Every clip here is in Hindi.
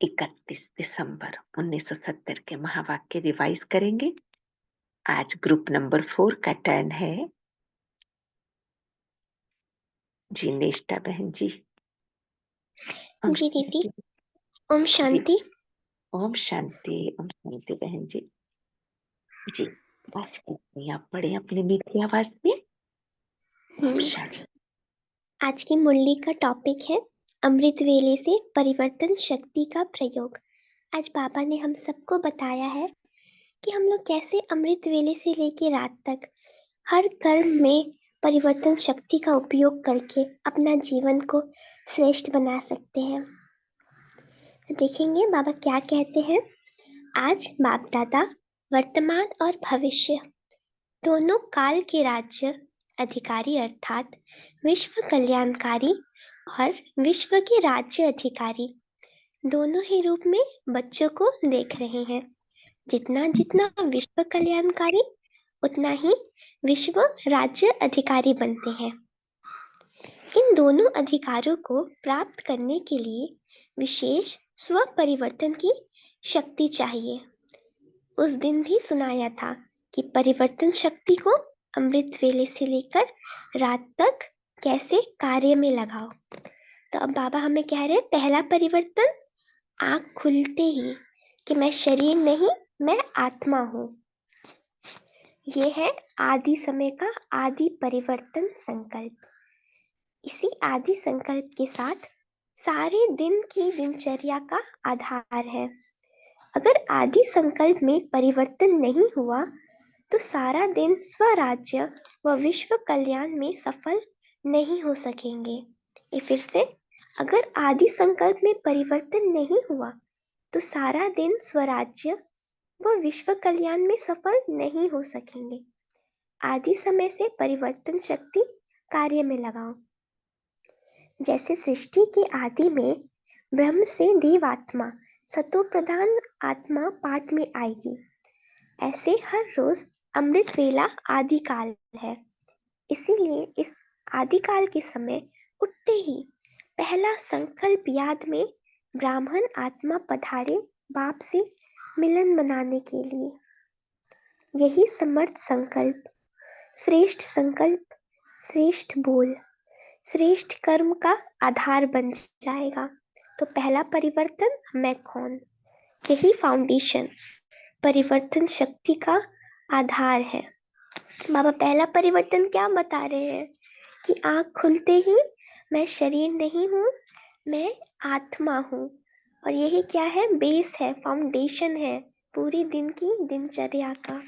31 दिसंबर 1970 के महावाक्य रिवाइज करेंगे। आज ग्रुप नंबर 4 का टर्न है। जी नेष्टा बहन जी। जी दीदी, ओम शांति। ओम शांति। ओम शांति बहन जी। जी आप पढ़े अपनी मीठी आवाज में। ओम शांति। आज की मुरली का टॉपिक है अमृत वेले से परिवर्तन शक्ति का प्रयोग। आज बाबा ने हम सबको बताया है कि हम लोग कैसे अमृत वेले से लेके रात तक हर कर्म में परिवर्तन शक्ति का उपयोग करके अपना जीवन को श्रेष्ठ बना सकते हैं। देखेंगे बाबा क्या कहते हैं। आज बाप दादा वर्तमान और भविष्य दोनों काल के राज्य अधिकारी अर्थात विश्व कल्याणकारी और विश्व के राज्य अधिकारी दोनों ही रूप में बच्चों को देख रहे हैं। जितना जितना विश्व कल्याणकारी उतना ही विश्व राज्य अधिकारी बनते हैं। इन दोनों अधिकारों को प्राप्त करने के लिए विशेष स्व परिवर्तन की शक्ति चाहिए। उस दिन भी सुनाया था कि परिवर्तन शक्ति को अमृत वेले से लेकर रात तक कैसे कार्य में लगाओ। तो अब बाबा हमें कह रहे हैं पहला परिवर्तन आँख खुलते ही कि मैं शरीर नहीं, मैं आत्मा हूँ। ये है आदि समय का आदि परिवर्तन संकल्प। इसी आदि संकल्प के साथ सारे दिन की दिनचर्या का आधार है। अगर आदि संकल्प में परिवर्तन नहीं हुआ तो सारा दिन स्वराज्य व विश्व कल्याण में सफल नहीं हो सकेंगे। ये फिर से, अगर आदि संकल्प में परिवर्तन नहीं हुआ तो सारा दिन स्वराज्य व विश्व कल्याण में सफल नहीं हो सकेंगे। आदि समय से परिवर्तन शक्ति कार्य में लगाओ। जैसे सृष्टि के आदि में ब्रह्म से देव आत्मा सतो प्रधान आत्मा पाठ में आएगी, ऐसे हर रोज अमृत वेला आदि काल है। इसीलिए इस आदि काल के समय उठते ही पहला संकल्प याद में ब्राह्मण आत्मा पधारे बाप से मिलन मनाने के लिए। यही समर्थ संकल्प, श्रेष्ठ संकल्प, श्रेष्ठ बोल, श्रेष्ठ कर्म का आधार बन जाएगा। तो पहला परिवर्तन मैं कौन, यही फाउंडेशन परिवर्तन शक्ति का आधार है। बाबा पहला परिवर्तन क्या बता रहे हैं कि आँख खुलते ही मैं शरीर नहीं हूँ, मैं आत्मा हूँ। और यही क्या है, बेस है, फाउंडेशन है पूरी दिन की दिनचर्या का।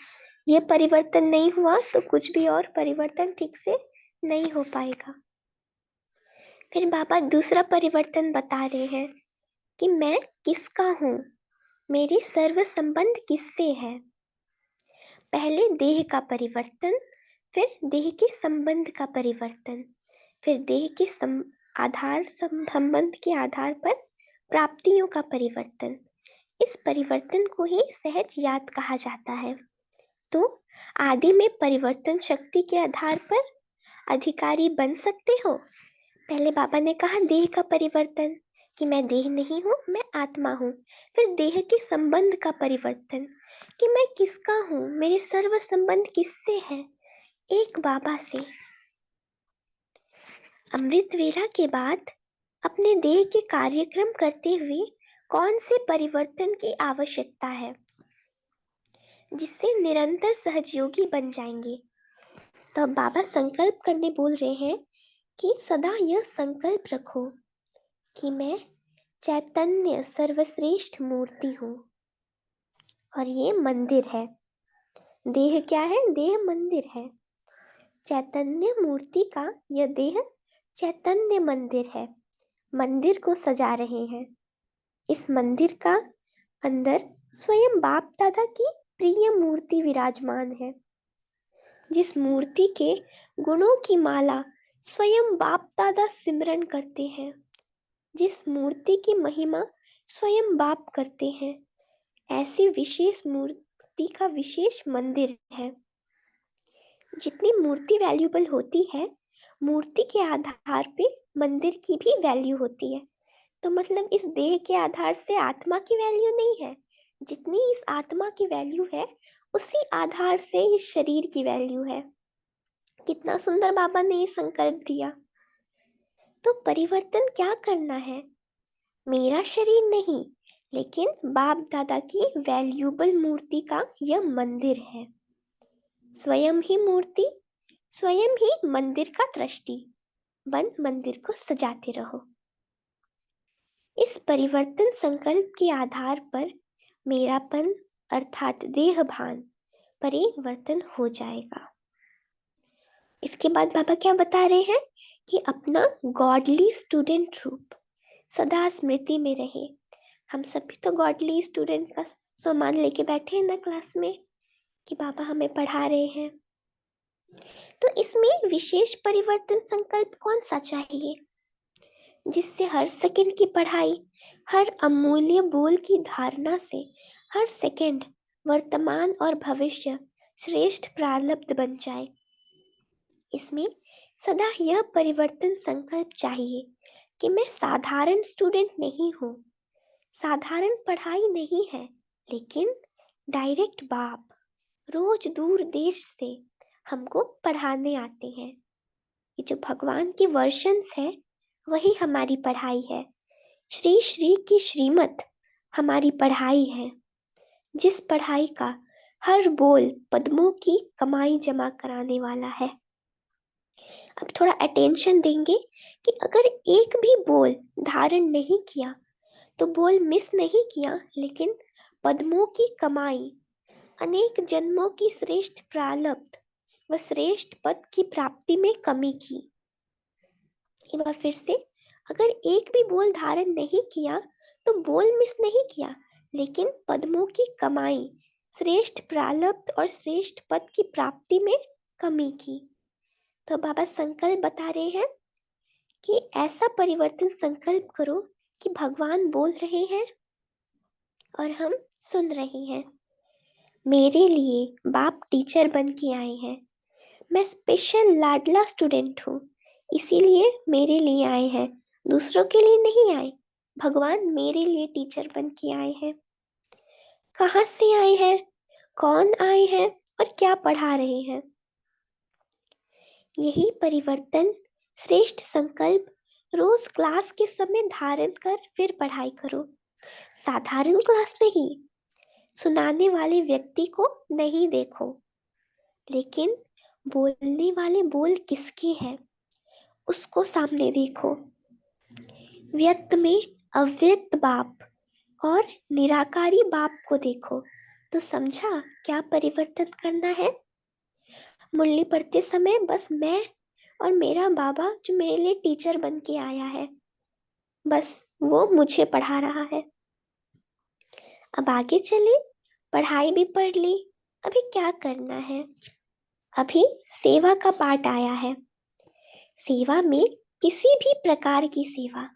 ये परिवर्तन नहीं हुआ तो कुछ भी और परिवर्तन ठीक से नहीं हो पाएगा। फिर बाबा दूसरा परिवर्तन बता रहे हैं कि मैं किसका हूँ, मेरे सर्व संबंध किससे है। पहले देह का परिवर्तन, फिर देह के संबंध का परिवर्तन, फिर देह के आधार संबंध के आधार पर प्राप्तियों का परिवर्तन। इस परिवर्तन को ही सहज याद कहा जाता है। तो आदि में परिवर्तन शक्ति के आधार पर अधिकारी बन सकते हो। पहले बाबा ने कहा देह का परिवर्तन कि मैं देह नहीं हूँ, मैं आत्मा हूँ। फिर देह के संबंध का परिवर्तन कि मैं किसका हूँ, मेरे सर्व संबंध किससे है, एक बाबा से। अमृत वेला के बाद अपने देह के कार्यक्रम करते हुए कौन से परिवर्तन की आवश्यकता है जिससे निरंतर सहयोगी बन जाएंगे। तो अब बाबा संकल्प करने बोल रहे हैं कि सदा यह संकल्प रखो कि मैं चैतन्य सर्वश्रेष्ठ मूर्ति हूँ और ये मंदिर है। देह क्या है, देह मंदिर है। चैतन्य मूर्ति का यह देह चैतन्य मंदिर है। मंदिर को सजा रहे हैं। इस मंदिर का अंदर स्वयं बाप दादा की प्रिय मूर्ति विराजमान है। जिस मूर्ति के गुणों की माला स्वयं बाप दादा सिमरन करते हैं, जिस मूर्ति की महिमा स्वयं बाप करते हैं, ऐसी विशेष मूर्ति का विशेष मंदिर है। जितनी मूर्ति वैल्यूबल होती है, मूर्ति के आधार पे मंदिर की भी वैल्यू होती है। तो मतलब इस देह के आधार से आत्मा की वैल्यू नहीं है। जितनी इस आत्मा की वैल्यू है उसी आधार से इस शरीर की वैल्यू है। कितना सुंदर बाबा ने ये संकल्प दिया। तो परिवर्तन क्या करना है? मेरा शरीर नहीं, लेकिन बाप दादा की वैल्यूबल मूर्ति का यह मंदिर है। स्वयं ही मूर्ति, स्वयं ही मंदिर का दृष्टि बन मंदिर को सजाते रहो। इस परिवर्तन संकल्प के आधार पर मेरापन अर्थात देह भान परिवर्तन हो जाएगा। इसके बाद बाबा क्या बता रहे हैं कि अपना गॉडली स्टूडेंट रूप सदा स्मृति में रहे। हम सभी तो गॉडली स्टूडेंट का सम्मान लेके बैठे हैं ना क्लास में कि बाबा हमें पढ़ा रहे हैं। तो इसमें विशेष परिवर्तन संकल्प कौन सा चाहिए जिससे हर सेकंड की पढ़ाई, हर अमूल्य बोल की धारणा से हर सेकंड वर्तमान और भविष्य श्रेष्ठ प्रारब्ध बन जाए। इसमें सदा यह परिवर्तन संकल्प चाहिए कि मैं साधारण स्टूडेंट नहीं हूँ, साधारण पढ़ाई नहीं है, लेकिन डायरेक्ट बाप रोज दूर देश से हमको पढ़ाने आते हैं। ये जो भगवान की वर्शंस है वही हमारी पढ़ाई है। श्री श्री की श्रीमत हमारी पढ़ाई है, जिस पढ़ाई का हर बोल पद्मों की कमाई जमा कराने वाला है। अब थोड़ा अटेंशन देंगे कि अगर एक भी बोल धारण नहीं किया तो बोल मिस नहीं किया, लेकिन पद्मों की कमाई, अनेक जन्मों की श्रेष्ठ प्रारब्ध व श्रेष्ठ पद की प्राप्ति में कमी की। एक बार फिर से, अगर एक भी बोल धारण नहीं किया तो बोल मिस नहीं किया, लेकिन पद्मों की कमाई, श्रेष्ठ प्रारब्ध और श्रेष्ठ पद की प्राप्ति में कमी की। तो बाबा संकल्प बता रहे हैं कि ऐसा परिवर्तन संकल्प करो कि भगवान बोल रहे हैं और हम सुन रहे हैं। मेरे लिए बाप टीचर बन के आए हैं। मैं स्पेशल लाडला स्टूडेंट हूँ, इसीलिए मेरे लिए आए हैं, दूसरों के लिए नहीं आए। भगवान मेरे लिए टीचर बन के आए हैं। कहाँ से आए हैं, कौन आए हैं और क्या पढ़ा रहे हैं? यही परिवर्तन श्रेष्ठ संकल्प रोज क्लास के समय धारण कर फिर पढ़ाई करो। साधारण क्लास नहीं, सुनाने वाले व्यक्ति को नहीं देखो, लेकिन बोलने वाले बोल किसके हैं उसको सामने देखो। व्यक्त में अव्यक्त बाप और निराकारी बाप को देखो तो समझा क्या परिवर्तन करना है। मुरली पढ़ते समय बस मैं और मेरा बाबा जो मेरे लिए टीचर बन के आया है, बस वो मुझे पढ़ा रहा है। अब आगे चले, पढ़ाई भी पढ़ ली, अभी क्या करना है? अभी सेवा का पार्ट आया है। सेवा में किसी भी प्रकार की सेवा,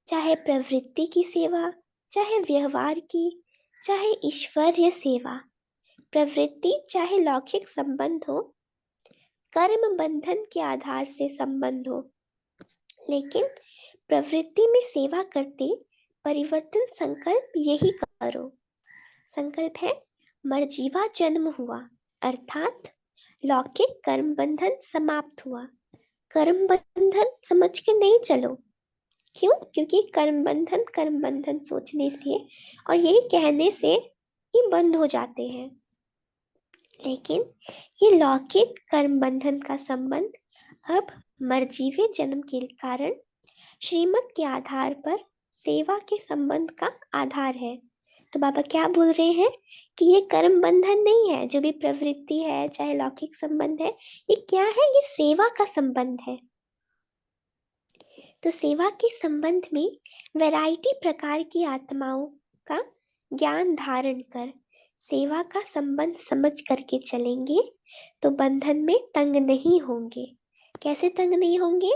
चाहे प्रवृत्ति की सेवा, चाहे व्यवहार की, चाहे ईश्वरीय सेवा, प्रवृत्ति चाहे लौकिक संबंध हो, कर्म बंधन के आधार से संबंध हो, लेकिन प्रवृत्ति में सेवा करते परिवर्तन संकल्प यही करो। संकल्प है मरजीवा जन्म हुआ, अर्थात लौकिक कर्म बंधन समाप्त हुआ। कर्म बंधन समझ के नहीं चलो। क्यों? क्योंकि कर्म बंधन सोचने से और यही कहने से ही बंद हो जाते हैं, लेकिन ये लौकिक कर्म बंधन का संबंध अब मरजीवे जन्म के कारण श्रीमत के आधार पर सेवा के संबंध का आधार है। तो बाबा क्या बोल रहे हैं कि ये कर्म बंधन नहीं है, जो भी प्रवृत्ति है चाहे लौकिक संबंध है, ये क्या है? ये सेवा का संबंध है। तो सेवा के संबंध में वैरायटी प्रकार की आत्माओं का ज्ञान धारण कर सेवा का संबंध समझ करके चलेंगे तो बंधन में तंग नहीं होंगे। कैसे तंग नहीं होंगे?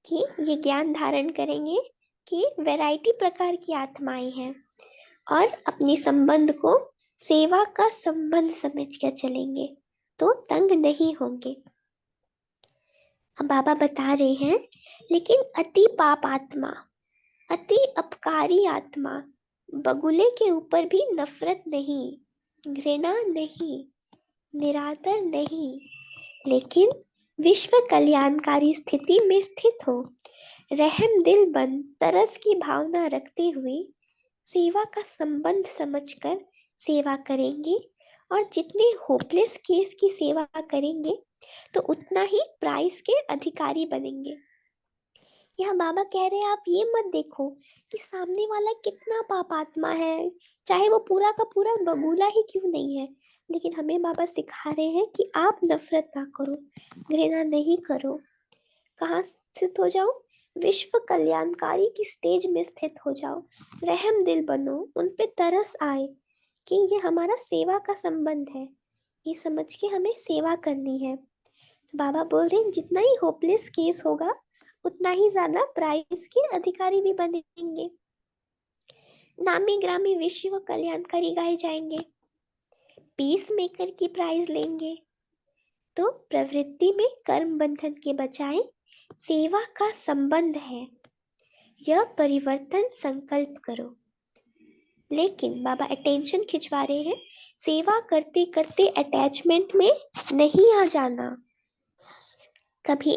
कि ये ज्ञान धारण करेंगे कि वैरायटी प्रकार की आत्माएं हैं और अपने संबंध को सेवा का संबंध समझ कर चलेंगे तो तंग नहीं होंगे। अब बाबा बता रहे हैं लेकिन अति पाप आत्मा अति अपकारी आत्मा, बगुले के ऊपर भी नफरत नहीं, घृणा नहीं, निरादर नहीं, लेकिन विश्व कल्याणकारी स्थिति में स्थित हो, रहम दिल बन तरस की भावना रखते हुए सेवा का संबंध समझकर सेवा करेंगे, और जितने होपलेस केस की सेवा करेंगे तो उतना ही प्राइस के अधिकारी बनेंगे। यहाँ बाबा कह रहे हैं आप ये मत देखो कि सामने वाला कितना पापात्मा है, चाहे वो पूरा का पूरा बगुला ही क्यों नहीं है, लेकिन हमें बाबा सिखा रहे हैं कि आप नफरत ना करो, घृणा नहीं करो। कहाँ स्थित हो जाओ? विश्व कल्याणकारी की स्टेज में स्थित हो जाओ, रहम दिल बनो, उन पे तरस आए कि ये हमारा सेवा का संबंध है, ये समझ के हमें सेवा करनी है। तो बाबा बोल रहे हैं जितना ही होपलेस केस होगा उतना ही ज्यादा प्राइज के अधिकारी भी बनेंगे, नामी ग्रामी विश्व कल्याणकारी गाए जाएंगे, पीस मेकर की प्राइज लेंगे। तो प्रवृत्ति में कर्म बंधन के बजाय सेवा का संबंध है, यह परिवर्तन संकल्प करो। लेकिन बाबा अटेंशन खिंचवा रहे हैं, सेवा करते करते अटैचमेंट में नहीं आ जाना। कभी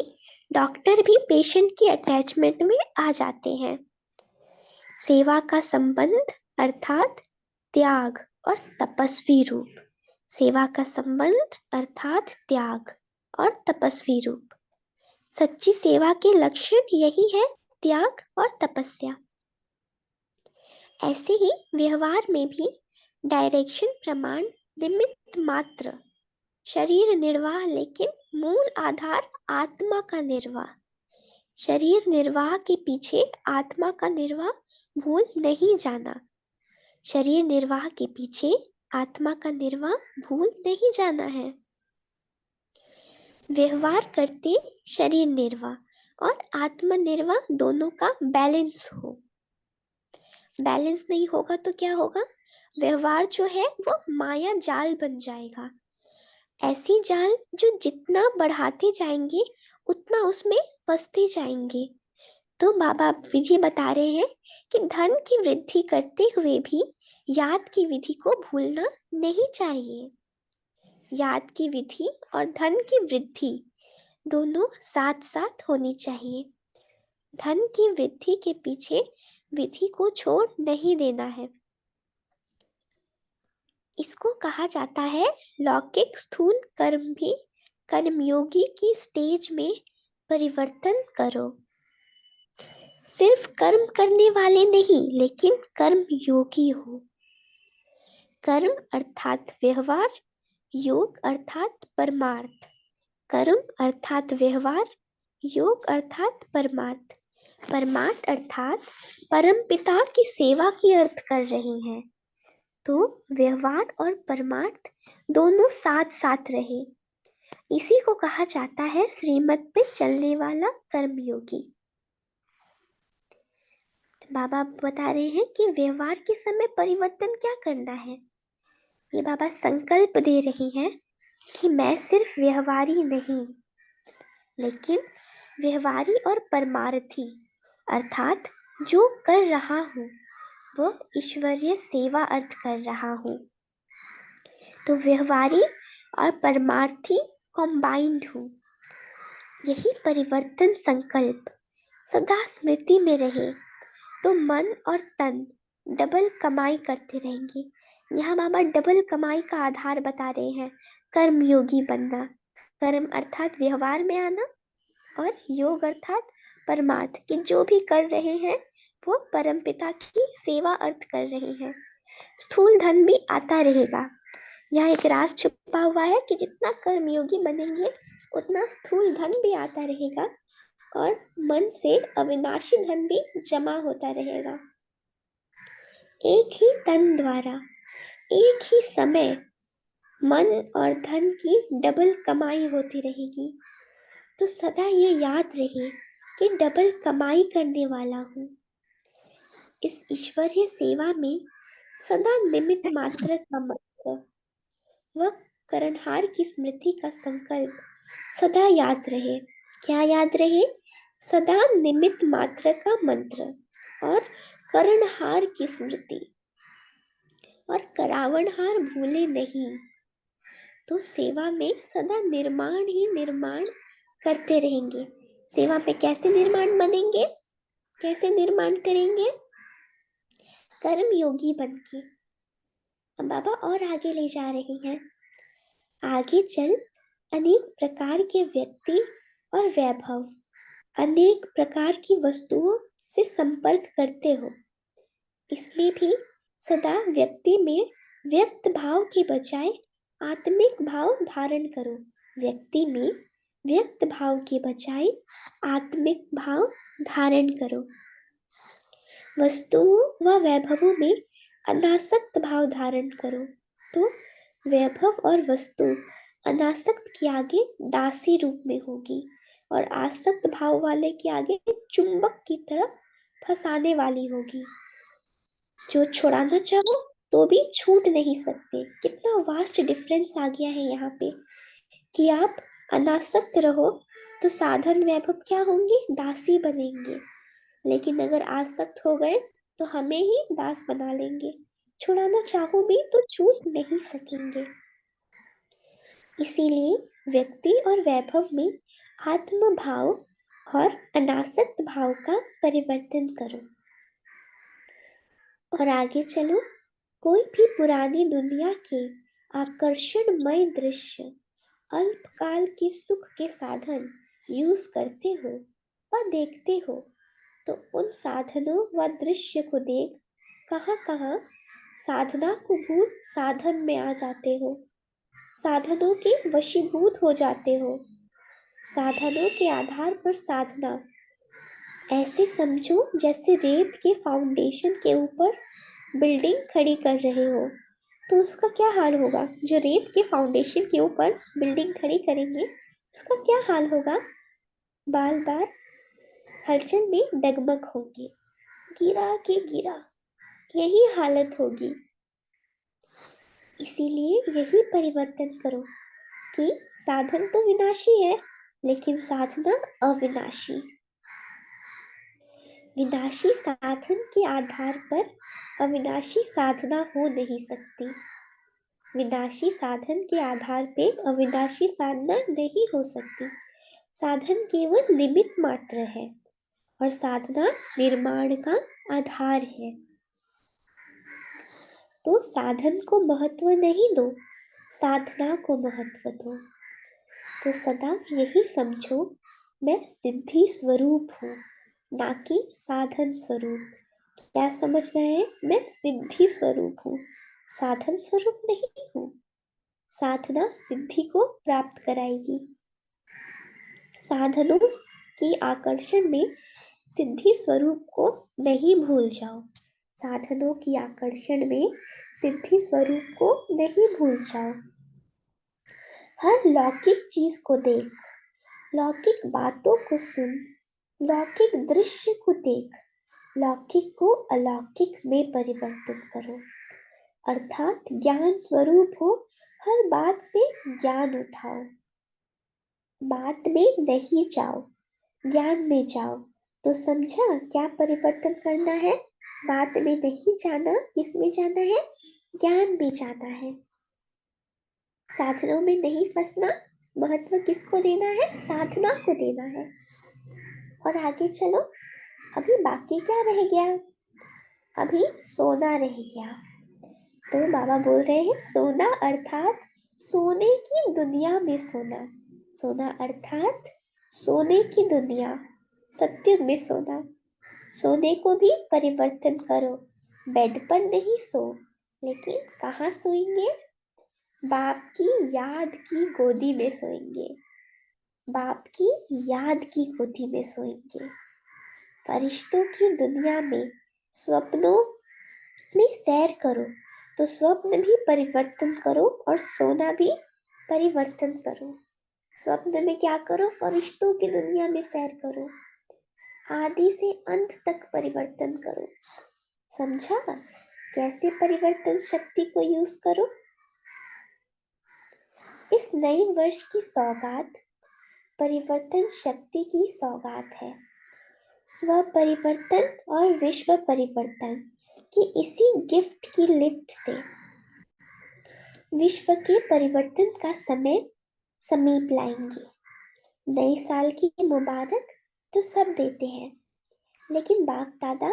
डॉक्टर भी पेशेंट की अटैचमेंट में आ जाते हैं। सेवा का संबंध अर्थात त्याग और तपस्वी रूप, सेवा का संबंध अर्थात त्याग और तपस्वी रूप। सच्ची सेवा के लक्षण यही है, त्याग और तपस्या। ऐसे ही व्यवहार में भी डायरेक्शन प्रमाण निमित्त मात्र, शरीर निर्वाह, लेकिन मूल आधार आत्मा का निर्वाह। शरीर निर्वाह के पीछे आत्मा का निर्वाह भूल नहीं जाना, शरीर निर्वाह के पीछे आत्मा का निर्वाह भूल नहीं जाना है। व्यवहार करते शरीर निर्वाह और आत्म निर्वाह दोनों का बैलेंस हो। बैलेंस नहीं होगा तो क्या होगा? व्यवहार जो है वो माया जाल बन जाएगा, ऐसी जाल जो जितना बढ़ाते जाएंगे उतना उसमें फंसते जाएंगे। तो बाबा विधि बता रहे हैं कि धन की वृद्धि करते हुए भी याद की विधि को भूलना नहीं चाहिए। याद की विधि और धन की वृद्धि दोनों साथ साथ होनी चाहिए। धन की वृद्धि के पीछे विधि को छोड़ नहीं देना है। इसको कहा जाता है लौकिक स्थूल कर्म भी कर्मयोगी की स्टेज में परिवर्तन करो। सिर्फ कर्म करने वाले नहीं, लेकिन कर्म योगी हो। कर्म अर्थात व्यवहार, योग अर्थात परमार्थ। कर्म अर्थात व्यवहार, योग अर्थात परमार्थ। परमार्थ अर्थात परम पिता की सेवा की अर्थ कर रहे हैं। तो व्यवहार और परमार्थ दोनों साथ साथ रहे, इसी को कहा जाता है श्रीमत पे चलने वाला कर्मयोगी। बाबा बता रहे हैं कि व्यवहार के समय परिवर्तन क्या करना है। ये बाबा संकल्प दे रही हैं कि मैं सिर्फ व्यवहारी नहीं, लेकिन व्यवहारी और परमार्थी अर्थात जो कर रहा हूँ वह ईश्वरीय सेवा अर्थ कर रहा हूँ। तो व्यवहारी और परमार्थी कॉम्बाइंड हूँ। यही परिवर्तन संकल्प सदा स्मृति में रहे तो मन और तन डबल कमाई करते रहेंगे। यहाँ बाबा डबल कमाई का आधार बता रहे हैं, कर्मयोगी बनना, कर्म अर्थात व्यवहार में आना और योग अर्थात परमार्थ, कि जो भी कर रहे हैं वो परमपिता की सेवा अर्थ कर रहे हैं। स्थूल धन भी आता रहेगा। यहाँ एक राज छुपा हुआ है कि जितना कर्मयोगी बनेंगे उतना स्थूल धन भी आता रहेगा और मन से अविनाशी धन भी जमा होता रहेगा। एक ही तन द्वारा एक ही समय मन और धन की डबल कमाई होती रहेगी। तो सदा ये याद रहे कि डबल कमाई करने वाला हूँ। इस ईश्वरीय सेवा में सदा निमित्त मात्र का मंत्र व करणहार की स्मृति का संकल्प सदा याद रहे। क्या याद रहे? सदा निमित्त मात्र का मंत्र और कर्णहार की स्मृति और करावणहार भूले नहीं। तो सेवा में सदा निर्माण ही निर्माण करते रहेंगे। सेवा पे कैसे निर्माण बनेंगे, कैसे निर्माण करेंगे? कर्म योगी बन के। अब बाबा और आगे ले जा रहे हैं। आगे चल अनेक प्रकार के व्यक्ति और वैभव, अनेक प्रकार की वस्तुओं से संपर्क करते हो। इसमें भी सदा व्यक्ति में व्यक्त भाव के बजाय आत्मिक भाव धारण करो। व्यक्ति में व्यक्त भाव के बजाय आत्मिक भाव धारण करो। वस्तुओं व वैभवों में अनासक्त भाव धारण करो। तो वैभव और वस्तु अनासक्त के आगे दासी रूप में होगी और आसक्त भाव वाले के आगे चुंबक की तरफ फंसाने वाली होगी। जो छुड़ाना चाहो तो भी छूट नहीं सकते। कितना वास्ट डिफरेंस आ गया है यहाँ पे कि आप अनासक्त रहो तो साधन वैभव क्या होंगे, दासी बनेंगे। लेकिन अगर आसक्त हो गए तो हमें ही दास बना लेंगे। छुड़ाना चाहो भी तो छूट नहीं सकेंगे। इसीलिए व्यक्ति और वैभव में आत्म भाव और अनासक्त भाव का परिवर्तन करो। और आगे चलो। कोई भी पुरानी दुनिया के आकर्षणमय दृश्य, अल्पकाल के सुख के साधन यूज करते हो व देखते हो तो उन साधनों व दृश्य को देख कहाँ साधना को भूल साधन में आ जाते हो, साधनों के वशीभूत हो जाते हो। साधनों के आधार पर साधना ऐसे समझो जैसे रेत के फाउंडेशन के ऊपर बिल्डिंग खड़ी कर रहे हो। तो उसका क्या हाल होगा? जो रेत के फाउंडेशन के ऊपर बिल्डिंग खड़ी करेंगे उसका क्या हाल होगा? बार बार हलचल में डगमग होगी, गिरा के गिरा, यही हालत होगी। इसीलिए यही परिवर्तन करो कि साधन तो विनाशी है लेकिन साधना अविनाशी। विनाशी साधन के आधार पर अविनाशी साधना हो नहीं सकती। विनाशी साधन के आधार पे अविनाशी साधना नहीं हो सकती। साधन केवल निमित्त मात्र है और साधना निर्माण का आधार है। तो साधन को महत्व नहीं दो, साधना को महत्व दो। तो सदा यही समझो, मैं सिद्धि स्वरूप हूँ, ना कि साधन स्वरूप। क्या समझना है? मैं सिद्धि स्वरूप हूँ, साधन स्वरूप नहीं हूँ। साधना सिद्धि को प्राप्त कराएगी। साधनों की आकर्षण में सिद्धि स्वरूप को नहीं भूल जाओ। साधनों की आकर्षण में सिद्धि स्वरूप को नहीं भूल जाओ। हर लौकिक चीज को देख, लौकिक बातों को सुन, लौकिक दृश्य को देख, लौकिक को अलौकिक में परिवर्तन करो। अर्थात ज्ञान स्वरूप हो, हर बात से ज्ञान उठाओ। बात में नहीं जाओ, ज्ञान में जाओ। तो समझा क्या परिवर्तन करना है? बात में नहीं जाना, किसमें जाना है? ज्ञान में जाना है। साधनों में नहीं फंसना, महत्व किसको देना है? साधना को देना है। और आगे चलो, अभी बाकी क्या रह गया? अभी सोना रह गया। तो बाबा बोल रहे हैं सोना अर्थात सोने की दुनिया में सोना। सोना अर्थात सोने की दुनिया, सत्युग में सोना। सोने को भी परिवर्तन करो। बेड पर नहीं सो, लेकिन कहाँ सोएंगे? बाप की याद की गोदी में सोएंगे। बाप की याद की गोदी में सोएंगे। फरिश्तों की दुनिया में स्वप्नों में सैर करो। तो स्वप्न भी परिवर्तन करो और सोना भी परिवर्तन करो। स्वप्न में क्या करो? फरिश्तों की दुनिया में सैर करो। आदि से अंत तक परिवर्तन करो। समझा कैसे परिवर्तन शक्ति को यूज करो? इस नए वर्ष की सौगात परिवर्तन शक्ति की सौगात है। स्व परिवर्तन और विश्व परिवर्तन की इसी गिफ्ट की लिफ्ट से विश्व के परिवर्तन का समय समीप लाएंगे। नए साल की मुबारक तो सब देते हैं, लेकिन बाप दादा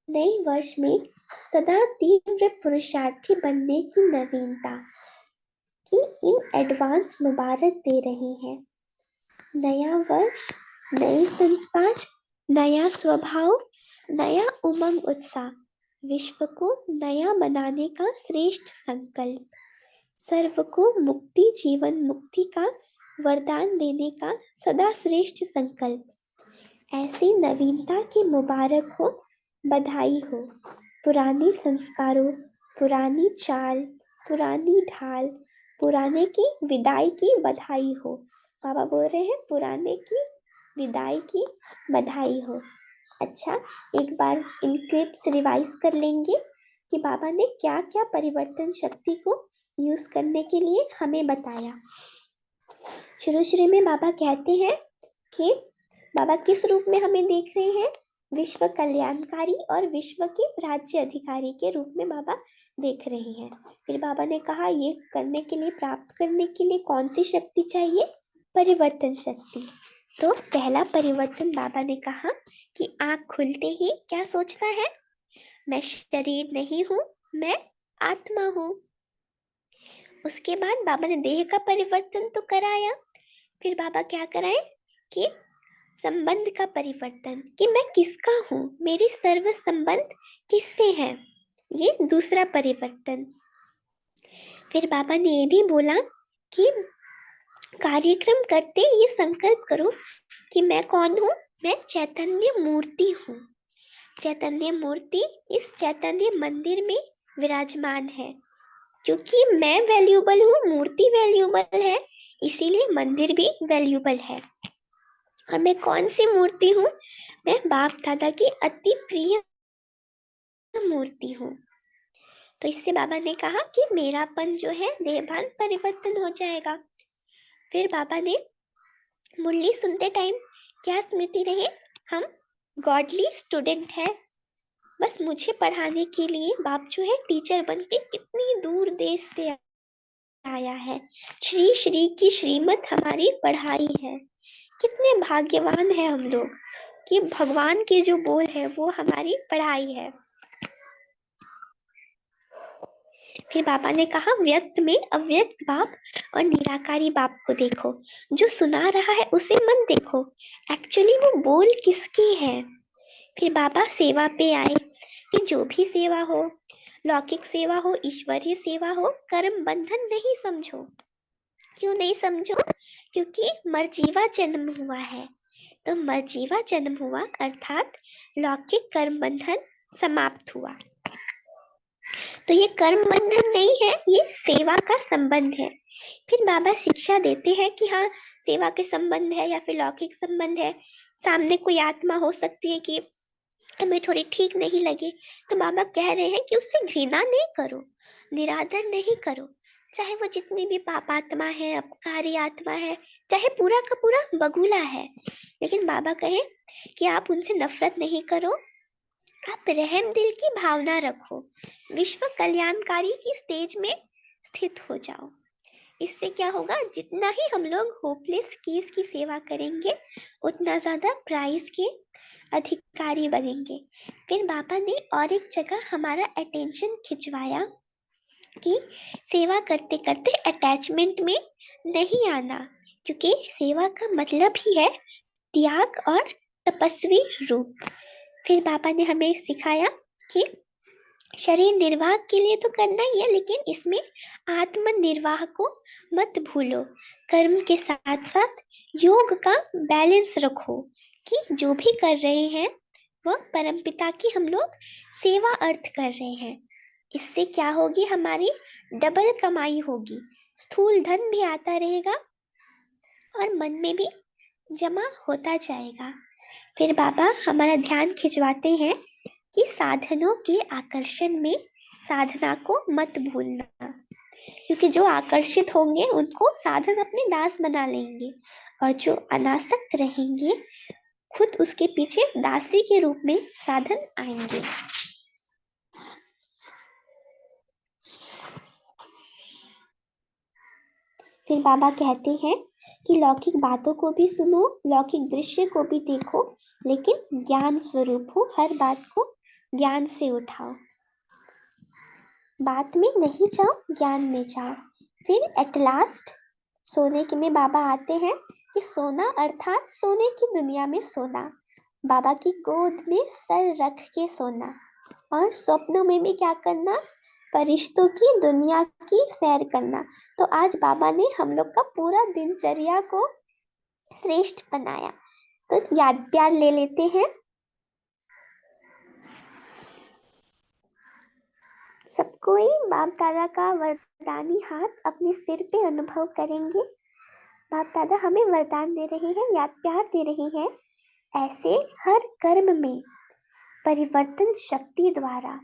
नए वर्ष में सदा तीव्र पुरुषार्थी बनने की नवीनता की इन एडवांस मुबारक दे रहे हैं। नया वर्ष, नए संस्कार, नया स्वभाव, नया उमंग उत्साह, विश्व को नया बनाने का श्रेष्ठ संकल्प, सर्व को मुक्ति जीवन मुक्ति का वरदान देने का सदा श्रेष्ठ संकल्प। ऐसी नवीनता की मुबारक हो, बधाई हो। पुराने संस्कारों, पुरानी चाल, पुरानी ढाल, पुराने की विदाई की बधाई हो। बाबा बोल रहे हैं पुराने की विदाई की बधाई हो। अच्छा, एक बार इन क्लिप्स रिवाइज कर लेंगे कि बाबा ने क्या क्या परिवर्तन शक्ति को यूज करने के लिए हमें बताया। शुरू में बाबा कहते हैं कि बाबा किस रूप में हमें देख रहे हैं? विश्व कल्याणकारी और विश्व के राज्य अधिकारी के रूप में बाबा देख रहे हैं। फिर बाबा ने कहा ये करने के लिए, प्राप्त करने के लिए कौन सी शक्ति चाहिए? परिवर्तन शक्ति। तो पहला परिवर्तन बाबा ने कहा कि आंख खुलते ही क्या सोचना है? मैं शरीर नहीं हूँ, मैं आत्मा हूँ। उसके बाद बाबा ने देह का परिवर्तन तो कराया, फिर बाबा क्या कराए कि संबंध का परिवर्तन, कि मैं किसका हूँ, मेरे सर्व संबंध किससे हैं, ये दूसरा परिवर्तन। फिर बाबा ने ये भी बोला कि कार्यक्रम करते ये संकल्प करो कि मैं कौन हूँ? मैं चैतन्य मूर्ति हूँ। चैतन्य मूर्ति इस चैतन्य मंदिर में विराजमान है। क्योंकि मैं वैल्यूबल हूँ, मूर्ति वैल्यूबल है, इसीलिए मंदिर भी वैल्यूबल है। और मैं कौन सी मूर्ति हूँ? मैं बाप दादा की अति प्रिय मूर्ति हूँ। तो इससे बाबा ने कहा कि मेरापन जो है देहभान परिवर्तन हो जाएगा। फिर बाबा ने मुरली सुनते टाइम क्या स्मृति रहे? हम गॉडली स्टूडेंट है, बस मुझे पढ़ाने के लिए बाप जो है टीचर बन के कितनी दूर देश से आया है। श्री श्री की श्रीमत हमारी पढ़ाई है। कितने भाग्यवान है हम लोग कि भगवान के जो बोल है वो हमारी पढ़ाई है। फिर बाबा ने कहा व्यक्त में अव्यक्त बाप और निराकारी बाप को देखो। जो सुना रहा है उसे मत देखो, एक्चुअली वो बोल किसकी है। फिर बाबा सेवा पे आए कि जो भी सेवा हो, लौकिक सेवा हो, ईश्वरीय सेवा हो, कर्म बंधन नहीं समझो। क्यों नहीं समझो? क्योंकि मरजीवा जन्म हुआ है। तो मरजीवा जन्म हुआ अर्थात लौकिक कर्म बंधन समाप्त हुआ। तो ये कर्म बंधन नहीं है, ये सेवा का संबंध है। फिर बाबा शिक्षा देते हैं कि हाँ सेवा के संबंध है या फिर लौकिक संबंध है। सामने कोई आत्मा हो सकती है कि हमें थोड़ी ठीक नहीं लगे, तो बाबा कह रहे हैं कि उससे घृणा नहीं करो, निरादर नहीं करो, चाहे वो जितनी भी पापात्मा है, अपकारी आत्मा है, चाहे पूरा का पूरा बगुला है, लेकिन बाबा कहे कि आप उनसे नफरत नहीं करो, आप रहम दिल की भावना रखो, विश्व कल्याणकारी की स्टेज में स्थित हो जाओ। इससे क्या होगा? जितना ही हम लोग होपलेस केस की सेवा करेंगे उतना ज्यादा प्राइज के अधिकारी बनेंगे। फिर बाबा ने और एक जगह हमारा अटेंशन खिंचवाया कि सेवा करते करते अटैचमेंट में नहीं आना, क्योंकि सेवा का मतलब ही है त्याग और तपस्वी रूप। फिर बाबा ने हमें सिखाया कि शरीर निर्वाह के लिए तो करना ही है, लेकिन इसमें आत्म निर्वाह को मत भूलो। कर्म के साथ साथ योग का बैलेंस रखो कि जो भी कर रहे हैं वह परमपिता की हम लोग सेवा अर्थ कर रहे हैं। इससे क्या होगी? हमारी डबल कमाई होगी, स्थूल धन भी आता रहेगा और मन में भी जमा होता जाएगा। फिर बाबा हमारा ध्यान खिंचवाते हैं कि साधनों के आकर्षण में साधना को मत भूलना, क्योंकि जो आकर्षित होंगे उनको साधन अपने दास बना लेंगे और जो अनासक्त रहेंगे खुद उसके पीछे दासी के रूप में साधन आएंगे। फिर बाबा कहते हैं कि लौकिक बातों को भी सुनो, लौकिक दृश्य को भी देखो, लेकिन ज्ञान स्वरूप हो, हर बात को ज्ञान से उठाओ। बात में नहीं जाओ, ज्ञान में जाओ। फिर एट लास्ट सोने के में बाबा आते हैं कि सोना अर्थात सोने की दुनिया में सोना, बाबा की गोद में सर रख के सोना, और स्वप्नों में भी क्या करना, फरिश्तों की दुनिया की सैर करना। तो आज बाबा ने हम लोग का पूरा दिनचर्या को श्रेष्ठ बनाया। तो याद प्यार ले लेते हैं। सबको ही बाप दादा का वरदानी हाथ अपने सिर पे अनुभव करेंगे। बाप दादा हमें वरदान दे रहे हैं, याद प्यार दे रहे हैं। ऐसे हर कर्म में परिवर्तन शक्ति द्वारा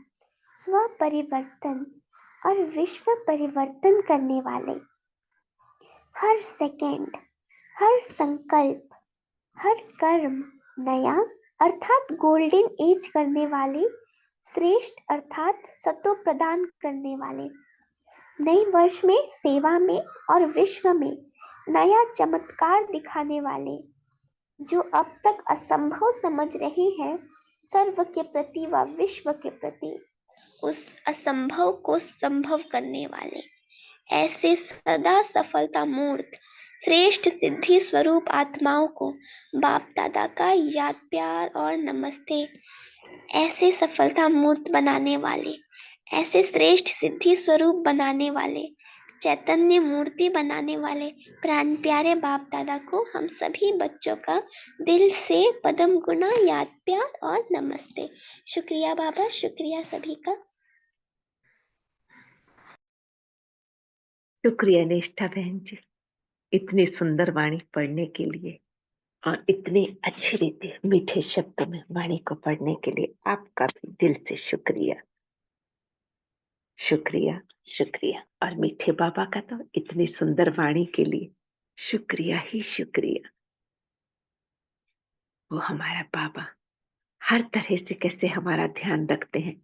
स्व परिवर्तन और विश्व परिवर्तन करने वाले, हर सेकंड, हर संकल्प, हर कर्म नया अर्थात गोल्डन एज करने वाले, श्रेष्ठ अर्थात सतो प्रदान करने वाले, नए वर्ष में सेवा में और विश्व में नया चमत्कार दिखाने वाले, जो अब तक असंभव समझ रहे हैं सर्व के प्रति व विश्व के प्रति, उस असंभव को संभव करने वाले, ऐसे सदा सफलता मूर्त श्रेष्ठ सिद्धि स्वरूप आत्माओं को बाप दादा का याद प्यार और नमस्ते। ऐसे सफलता मूर्त बनाने वाले, ऐसे श्रेष्ठ सिद्धि स्वरूप बनाने वाले, चैतन्य मूर्ति बनाने वाले प्राण प्यारे बाप दादा को हम सभी बच्चों का दिल से पदम गुना याद प्यार और नमस्ते। शुक्रिया बाबा, शुक्रिया सभी का। शुक्रिया निष्ठा बहन जी, इतनी सुंदर वाणी पढ़ने के लिए और इतने अच्छे रीति मीठे शब्दों में वाणी को पढ़ने के लिए आपका भी दिल से शुक्रिया, शुक्रिया, शुक्रिया। और मीठे बाबा का तो इतनी सुंदर वाणी के लिए शुक्रिया ही शुक्रिया। वो हमारा बाबा हर तरह से कैसे हमारा ध्यान रखते हैं।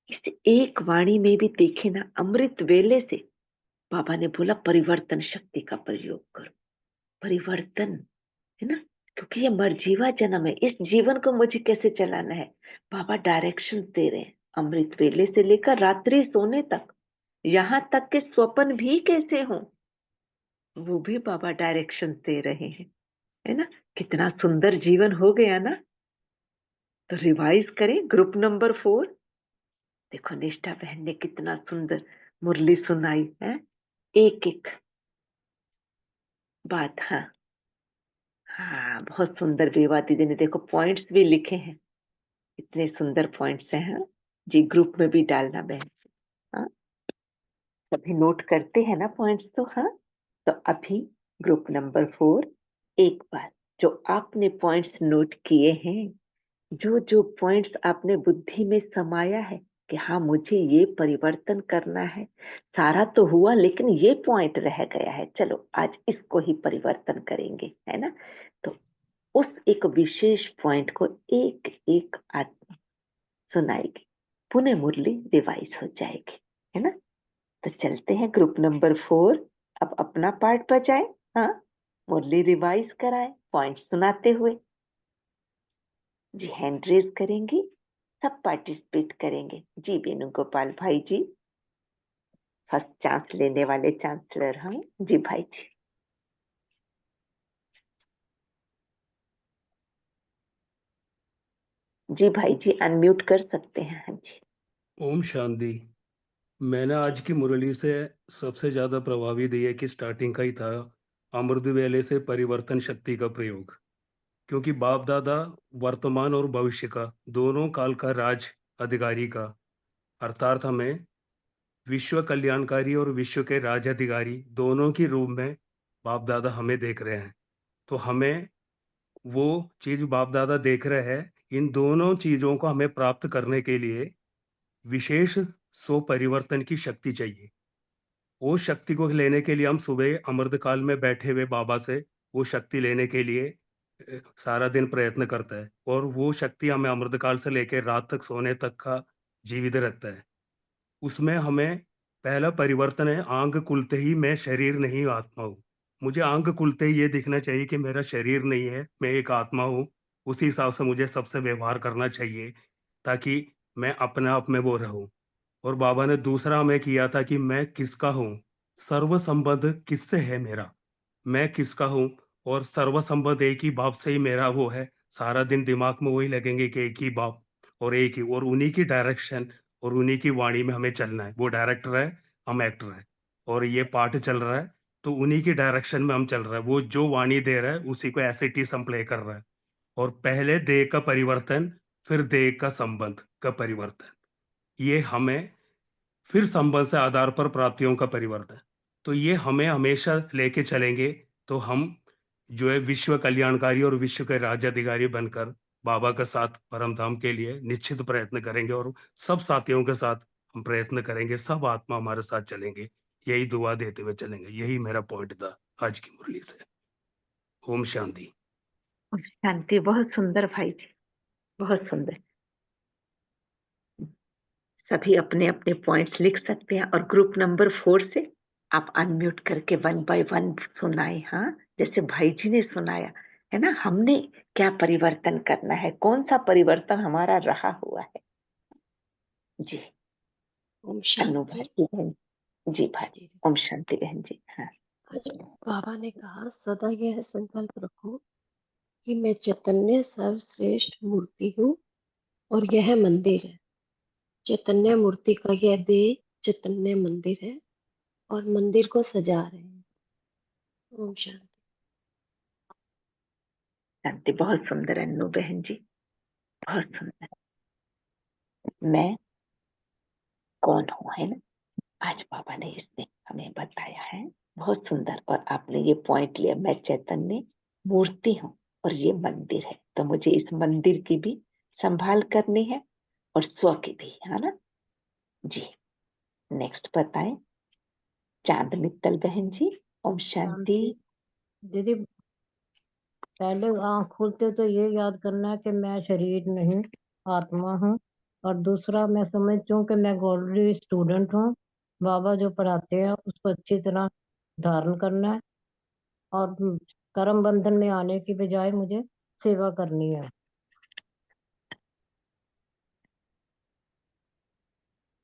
इस एक वाणी में भी देखे ना, अमृत वेले से बाबा ने बोला परिवर्तन शक्ति का प्रयोग करो। परिवर्तन है ना, क्योंकि ये मरजीवा जन्म है, इस जीवन को मुझे कैसे चलाना है, बाबा डायरेक्शन दे रहे हैं। अमृत वेले से लेकर रात्रि सोने तक, यहाँ तक के स्वप्न भी कैसे हो, वो भी बाबा डायरेक्शन दे रहे हैं, है ना। कितना सुंदर जीवन हो गया ना। तो रिवाइज करें ग्रुप नंबर 4। देखो निष्ठा बहन ने कितना सुंदर मुरली सुनाई है, एक एक बात। हाँ हाँ, बहुत सुंदर। देवा दीदी ने देखो पॉइंट्स भी लिखे हैं, इतने सुंदर पॉइंट्स हैं। हाँ जी, ग्रुप में भी डालना बहन। हाँ, सभी नोट करते हैं ना पॉइंट्स तो। हाँ, तो अभी ग्रुप नंबर 4 एक बार जो आपने पॉइंट्स नोट किए हैं, जो जो पॉइंट्स आपने बुद्धि में समाया है कि हाँ मुझे ये परिवर्तन करना है, सारा तो हुआ लेकिन ये पॉइंट रह गया है, चलो आज इसको ही परिवर्तन करेंगे, है ना। तो उस एक विशेष पॉइंट को एक एक आत्मा सुनाएगी, पुनः मुरली रिवाइज हो जाएगी, है ना। तो चलते हैं ग्रुप नंबर 4। अब अपना पार्ट बजाए, हाँ मुरली रिवाइज कराए पॉइंट सुनाते हुए जी। हैंड रेज करेंगी, सब पार्टिसिपेट करेंगे जी। वेणुगोपाल भाई जी फर्स्ट चांस लेने वाले चांसलर हैं जी। भाई जी, जी भाई जी अनम्यूट कर सकते हैं। हाँ जी। ओम शांति। मैंने आज की मुरली से सबसे ज्यादा प्रभावित ये कि स्टार्टिंग का ही था, अमृत वेले से परिवर्तन शक्ति का प्रयोग। क्योंकि बाप दादा वर्तमान और भविष्य का दोनों काल का राज अधिकारी का, अर्थात हमें विश्व कल्याणकारी और विश्व के राज अधिकारी दोनों की रूप में बाप दादा हमें देख रहे हैं। तो हमें वो चीज बाप दादा देख रहे हैं, इन दोनों चीजों को हमें प्राप्त करने के लिए विशेष स्व परिवर्तन की शक्ति चाहिए। वो शक्ति को लेने के लिए हम सुबह अमृत काल में बैठे हुए बाबा से वो शक्ति लेने के लिए सारा दिन प्रयत्न करता है और वो शक्ति हमें अमृतकाल से लेके रात तक सोने तक का जीवित रहता है। उसमें हमें पहला परिवर्तन है, आंख खुलते ही मैं शरीर नहीं आत्मा हूँ। मुझे आंख खुलते ही ये दिखना चाहिए कि मेरा शरीर नहीं है, मैं एक आत्मा हूँ। उसी हिसाब से मुझे सबसे व्यवहार करना चाहिए ताकि मैं अपने आप में वो रहूँ। और बाबा ने दूसरा हमें किया था कि मैं किसका हूँ? सर्व संबंध किससे है मेरा? मैं किसका हूँ? और सर्व संबंध एक ही बाप से ही मेरा वो है। सारा दिन दिमाग में वही लगेंगे कि एक ही बाप और एक ही, और उन्हीं की डायरेक्शन और उन्हीं की वाणी में हमें चलना है। वो डायरेक्टर है, हम एक्टर हैं, और ये पार्ट चल रहा है तो उन्हीं की डायरेक्शन में हम चल रहे हैं। वो जो वाणी दे रहा है उसी को एज इट इज हम प्ले कर रहे हैं। और पहले देह का परिवर्तन, फिर देह का संबंध का परिवर्तन, ये हमें फिर संबंध से आधार पर प्राप्तियों का परिवर्तन। तो ये हमें हमेशा लेके चलेंगे तो हम जो है विश्व कल्याणकारी और विश्व के राज्याधिकारी बनकर बाबा के साथ परम धाम के लिए निश्चित प्रयत्न करेंगे, और सब साथियों के साथ हम प्रयत्न करेंगे, सब आत्मा हमारे साथ चलेंगे। यही दुआ देते हुए चलेंगे। यही मेरा पॉइंट था आज की मुरली से। ओम शांति। ओम शांति। बहुत सुंदर भाई जी, बहुत सुंदर। सभी अपने अपने पॉइंट्स लिख सकते हैं और ग्रुप नंबर 4 से आप अनम्यूट करके 1 बाय 1 सुनाए। हाँ, जैसे भाई जी ने सुनाया है ना, हमने क्या परिवर्तन करना है, कौन सा परिवर्तन हमारा रहा हुआ है। जी ओम अनु शांति। भाई जी, बहन जी भाई। जी, ओम शांति बहन जी। हाँ आज बाबा ने कहा सदा यह संकल्प रखो कि मैं चैतन्य सर्वश्रेष्ठ मूर्ति हूँ और यह मंदिर है। चैतन्य मूर्ति का यह देह चैतन्य मंदिर है और मंदिर को सजा रहे हैं। ओम शांति। शांति। बहुत सुंदर अनु बहन जी, बहुत सुंदर। मैं कौन हूँ, है ना, आज बाबा ने इसने हमें बताया है। बहुत सुंदर। और आपने ये पॉइंट लिया, मैं चैतन्य मूर्ति हूँ और ये मंदिर है, तो मुझे इस मंदिर की भी संभाल करनी है और स्व की भी, है ना जी। नेक्स्ट बताएं चांद मित्तल बहन जी। ओम शांति। शांति। दीदी, पहले आँख खुलते तो ये याद करना है कि मैं शरीर नहीं, आत्मा हूँ। और दूसरा, मैं समझती हूँ कि मैं ऑलरेडी स्टूडेंट हूँ। बाबा जो पढ़ाते हैं उसको अच्छी तरह धारण करना है और कर्म बंधन में आने की बजाय मुझे सेवा करनी है।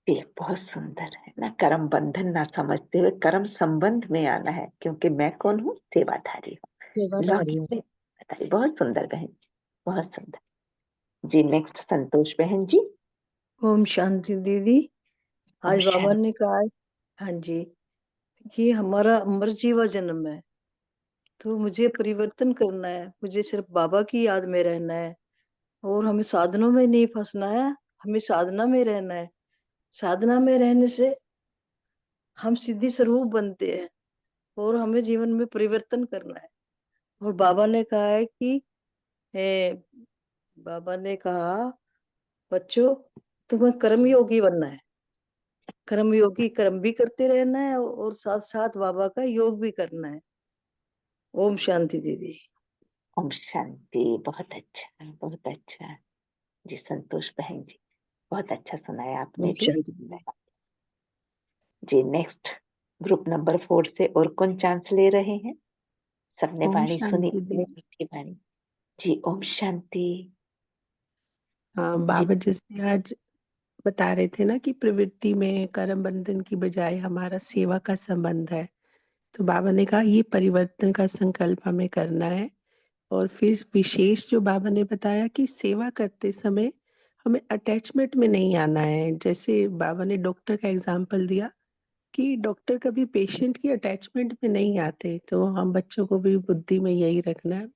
ये बहुत सुंदर है ना, कर्म बंधन ना समझते हुए कर्म संबंध में आना है, क्योंकि मैं कौन हूँ, सेवाधारी हूँ। सेवाधारी हूँ। बताइए, बहुत सुंदर बहन जी, बहुत सुंदर जी। नेक्स्ट संतोष बहन जी। ओम शांति दीदी। आज ओम बाबा शांति। ने कहा है, हाँ जी, ये हमारा अमर जीवा जन्म है, तो मुझे परिवर्तन करना है। मुझे सिर्फ बाबा की याद में रहना है और हमें साधनों में नहीं फंसना है। हमें साधना में रहना है। साधना में रहने से हम सिद्धि स्वरूप बनते हैं और हमें जीवन में परिवर्तन करना है। और बाबा ने कहा है कि बाबा ने कहा, बच्चों तुम्हें कर्मयोगी बनना है। कर्मयोगी कर्म भी करते रहना है और साथ साथ बाबा का योग भी करना है। ओम शांति दीदी। ओम शांति। बहुत अच्छा, बहुत अच्छा जी। संतोष बहन जी, बहुत अच्छा सुनाया आपने ओम भी शांति दीदी। जी। नेक्स्ट ग्रुप नंबर 4 से और कौन चांस ले रहे हैं? सबने ओम वाणी सुनी, शांति इतनी दीदी। मीठी वाणी जी। ओम शांति हाँ, जी। बाबा जैसे आज बता रहे थे ना कि प्रवृत्ति में कर्म बंधन की बजाय हमारा सेवा का संबंध है, तो बाबा ने कहा ये परिवर्तन का संकल्प हमें करना है। और फिर विशेष जो बाबा ने बताया कि सेवा करते समय हमें अटैचमेंट में नहीं आना है। जैसे बाबा ने डॉक्टर का एग्जाम्पल दिया कि डॉक्टर कभी पेशेंट की अटैचमेंट में नहीं आते, तो हम बच्चों को भी बुद्धि में यही रखना है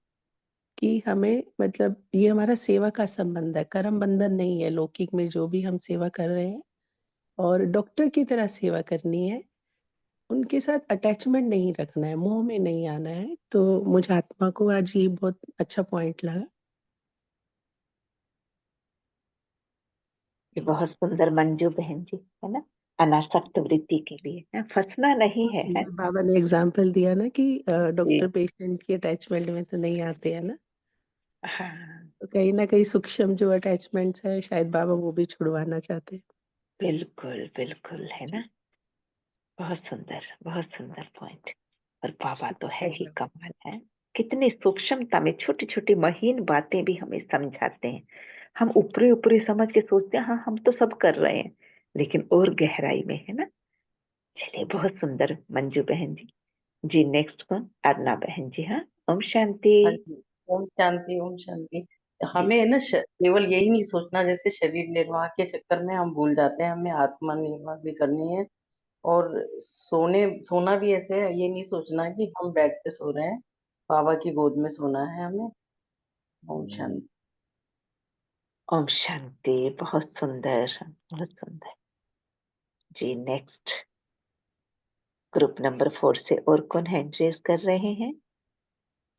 कि हमें मतलब ये हमारा सेवा का संबंध है, कर्म बंधन नहीं है। लौकिक में जो भी हम सेवा कर रहे हैं और डॉक्टर की तरह सेवा करनी है, उनके साथ अटैचमेंट नहीं रखना है, मोह में नहीं आना है। तो मुझे आत्मा को आज ये बहुत अच्छा पॉइंट लगा। ये बहुत सुंदर मंजू बहन जी, है ना, अनासक्त वृत्ति के लिए है, फंसना नहीं बहुत है, है सुंदर बाबा ने एग्जाम्पल दिया ना कि जी। डॉक्टर पेशेंट की अटैचमेंट में तो नहीं आते हैं ना। हाँ, तो कहीं न कहीं सूक्ष्म जो अटैचमेंट्स हैं शायद बाबा वो भी छुड़वाना चाहते हैं। बिल्कुल, बिल्कुल, है जी, ना? बहुत सुंदर पॉइंट। और बाबा तो है ही धन्यवाद। कमाल है। कितनी सूक्ष्मता में छोटी-छोटी महीन बातें भी हमें समझाते हैं। हम ऊपरी-ऊपरी समझ के सोचते हैं हाँ, हम तो सब कर रहे हैं, लेकिन और गहराई में, है ना? चलिए बहुत सुंदर मंजू बहन जी। जी नेक्स्ट कौन? अरुणा बहन जी, हाँ? ओम शांति। हाँ जी। ओम शांति, ओम शांति। जी, हमें है ना केवल यही नहीं सोचना, जैसे शरीर निर्वाह के चक्कर में हम भूल जाते हैं, हमें आत्मा निर्वाह भी करनी है। और सोना भी ऐसे है, ये नहीं सोचना है कि हम बेड पे सो रहे हैं, बाबा की गोद में सोना है हमें। ओम शांति। ओम शांति। बहुत सुंदर, बहुत सुंदर। जी नेक्स्ट ग्रुप नंबर 4 से और कौन हैंड रेज कर रहे हैं?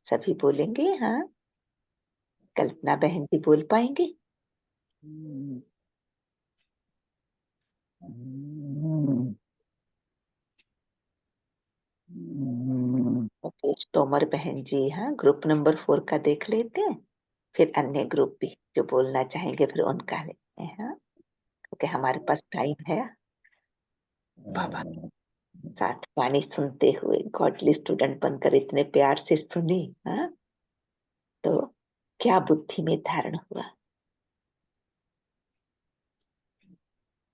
सभी बोलेंगे हाँ? कल्पना बहन जी बोल पाएंगे? ओके, तोमर बहन जी, हाँ ग्रुप नंबर 4 का देख लेते हैं, फिर अन्य ग्रुप भी जो बोलना चाहेंगे फिर उनका लेते हैं, हाँ क्योंकि हमारे पास टाइम है। बाबा के साथ वाणी सुनते हुए गॉडली स्टूडेंट बनकर इतने प्यार से सुनी, हाँ तो क्या बुद्धि में धारण हुआ?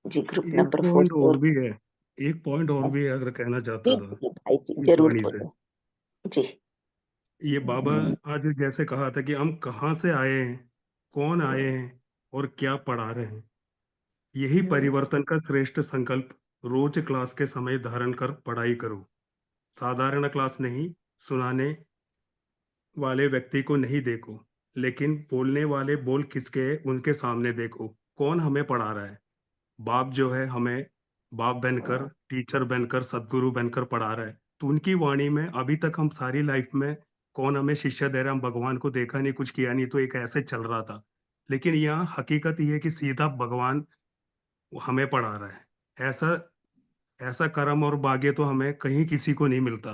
जी ग्रुप एक नंबर 4 पॉइंट से और और भी है, एक पॉइंट और भी है, अगर कहना जी चाहता था जी भाई जी इस जरूर वाणी से। बोलो। जी ये बाबा आज जैसे कहा था कि हम कहाँ से आए हैं, कौन आए हैं और क्या पढ़ा रहे हैं। यही परिवर्तन का श्रेष्ठ संकल्प। रोज क्लास के समय धारण कर पढ़ाई करो। साधारण क्लास नहीं, सुनाने वाले व्यक्ति को नहीं देखो, लेकिन बोलने वाले बोल किसके हैं, उनके सामने देखो कौन हमें पढ़ा रहा है। बाप जो है हमें बाप बनकर, टीचर बनकर, सदगुरु बनकर पढ़ा रहा है। तो उनकी वाणी में अभी तक हम सारी लाइफ में कौन हमें शिक्षा दे रहा है, हम भगवान को देखा नहीं, कुछ किया नहीं, तो एक ऐसे चल रहा था। लेकिन यहाँ हकीकत ये है कि सीधा भगवान हमें पढ़ा रहा है। ऐसा ऐसा कर्म और भाग्य तो हमें कहीं किसी को नहीं मिलता।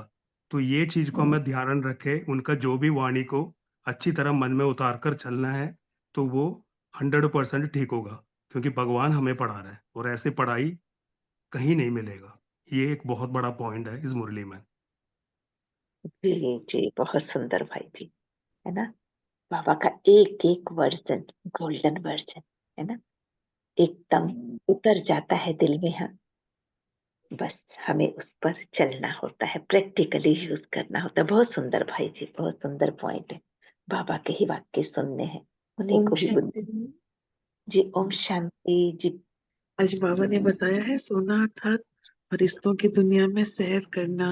तो ये चीज को हमें ध्यान रखे, उनका जो भी वाणी को अच्छी तरह मन में उतार कर चलना है, तो वो 100% ठीक होगा, क्योंकि भगवान हमें पढ़ा रहा है और ऐसे पढ़ाई कहीं नहीं मिलेगा। ये एक बहुत बड़ा पॉइंट है इस मुरली में। जी जी बहुत सुंदर भाई जी, है ना? बाबा का एक एक वर्जन गोल्डन वर्जन, है ना? एकदम उतर जाता है दिल में, हाँ बस हमें उस पर चलना होता है, प्रैक्टिकली यूज करना होता है। बहुत सुंदर भाई जी, बहुत सुंदर पॉइंट है। बाबा के ही वाक्य सुनने हैं, उन्हीं ओम को ही शांति। बुद्धि। जी ओम शांति जी। आज बाबा ने बताया है सोना अर्थात फरिश्तों की दुनिया में सैर करना,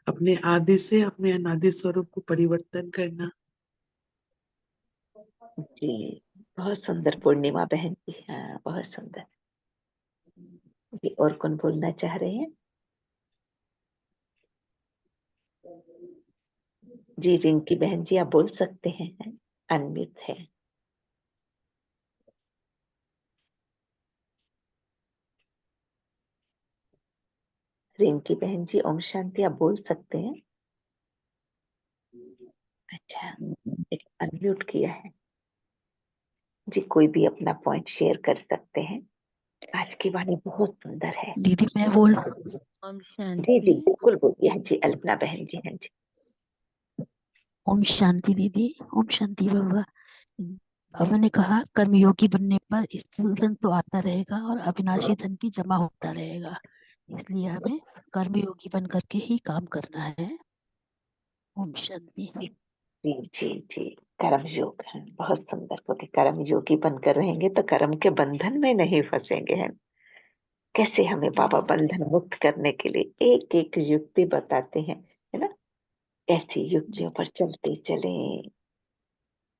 अपने आदि से अपने अनादि स्वरूप को परिवर्तन करना। जी बहुत सुंदर पूर्णिमा बहन जी, हाँ बहुत सुंदर। जी और कौन बोलना चाह रहे हैं? जी रिंकी बहन जी आप बोल सकते हैं, अनम्यूट है। रिंकी बहन जी ओम शांति आप बोल सकते हैं। अच्छा, एक अनम्यूट किया है। जी कोई भी अपना पॉइंट शेयर कर सकते हैं। आज की वाणी बहुत सुंदर है। दीदी मैं बोल ओम जी जी शांति। बिल्कुल बोलिए। हाँ जी अल्पना बहन जी, हाँ जी। ओम शांति दीदी। ओम शांति बाबा। बाबा ने कहा कर्मयोगी बनने पर स्थूल धन तो आता रहेगा और अविनाशी धन भी जमा होता रहेगा, इसलिए हमें कर्मयोगी बन करके ही काम करना है। ओम शांति। जी जी जी जी कर्म योग है बहुत सुंदर, क्योंकि कर्म योगी बनकर रहेंगे तो कर्म के बंधन में नहीं फंसेंगे, है कैसे हमें बाबा बंधन मुक्त करने के लिए एक एक युक्ति बताते हैं, है ना? ऐसी जी युक्तियों पर चलते चले।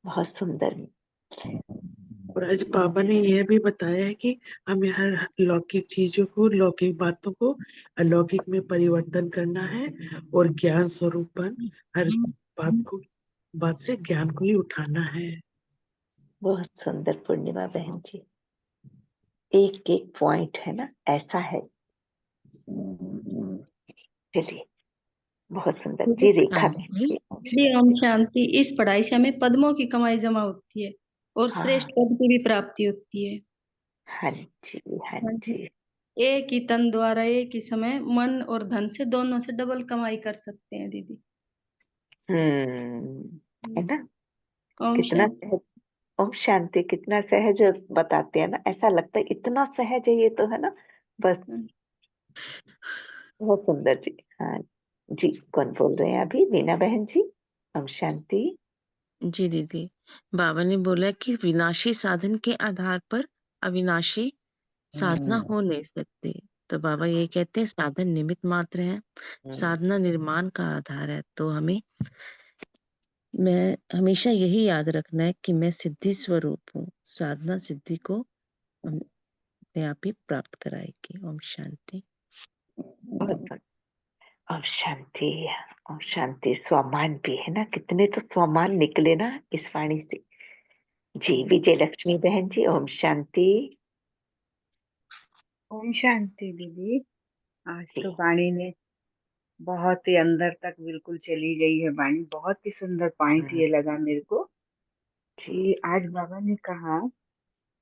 बहुत सुंदर। और आज बाबा ने यह भी बताया है कि हमें हर लौकिक चीजों को, लौकिक बातों को अलौकिक में परिवर्तन करना है और ज्ञान स्वरूपन हर बात से ज्ञान को ही उठाना है। बहुत सुंदर पूर्णिमा बहन जी, एक एक पॉइंट है ना ऐसा है। चलिए बहुत सुंदर। जी रेखा बहन शांति। जी, दीदी ओम शांति। इस पढ़ाई से हमें पद्मों की कमाई जमा होती है और श्रेष्ठ हाँ पद की भी प्राप्ति होती है। हाँ जी हाँ हाँ जी। जी। एक ही तन द्वारा एक ही समय मन और धन से दोनों से डबल कमाई कर सकते हैं दीदी। है ना? ओम कितना शांति। सहज, ओम शांति, कितना सहज बताते हैं ना, ऐसा लगता है इतना सहज है ये तो, है ना? बस बहुत सुंदर जी। हाँ जी, कौन बोल रहे हैं अभी? मीना बहन जी। ओम शांति। जी दीदी, बाबा ने बोला कि विनाशी साधन के आधार पर अविनाशी साधना हो नहीं सकती। तो बाबा ये कहते हैं साधन निमित्त मात्र है, साधना निर्माण का आधार है। तो मैं हमेशा यही याद रखना है कि मैं सिद्धि स्वरूप हूँ। साधना सिद्धि को अपने आप ही प्राप्त कराएगी। ओम शांति। बहुत बहुत ओम शांति। ओम शांति। स्वमान भी है ना, कितने तो स्वमान निकले ना इस वाणी से। जी विजय लक्ष्मी बहन जी। ओम शांति। ओम शांति दीदी। आज जी तो वाणी ने बहुत ही अंदर तक बिल्कुल चली गई है वाणी। बहुत ही सुंदर पॉइंट ये लगा मेरे को कि आज बाबा ने कहा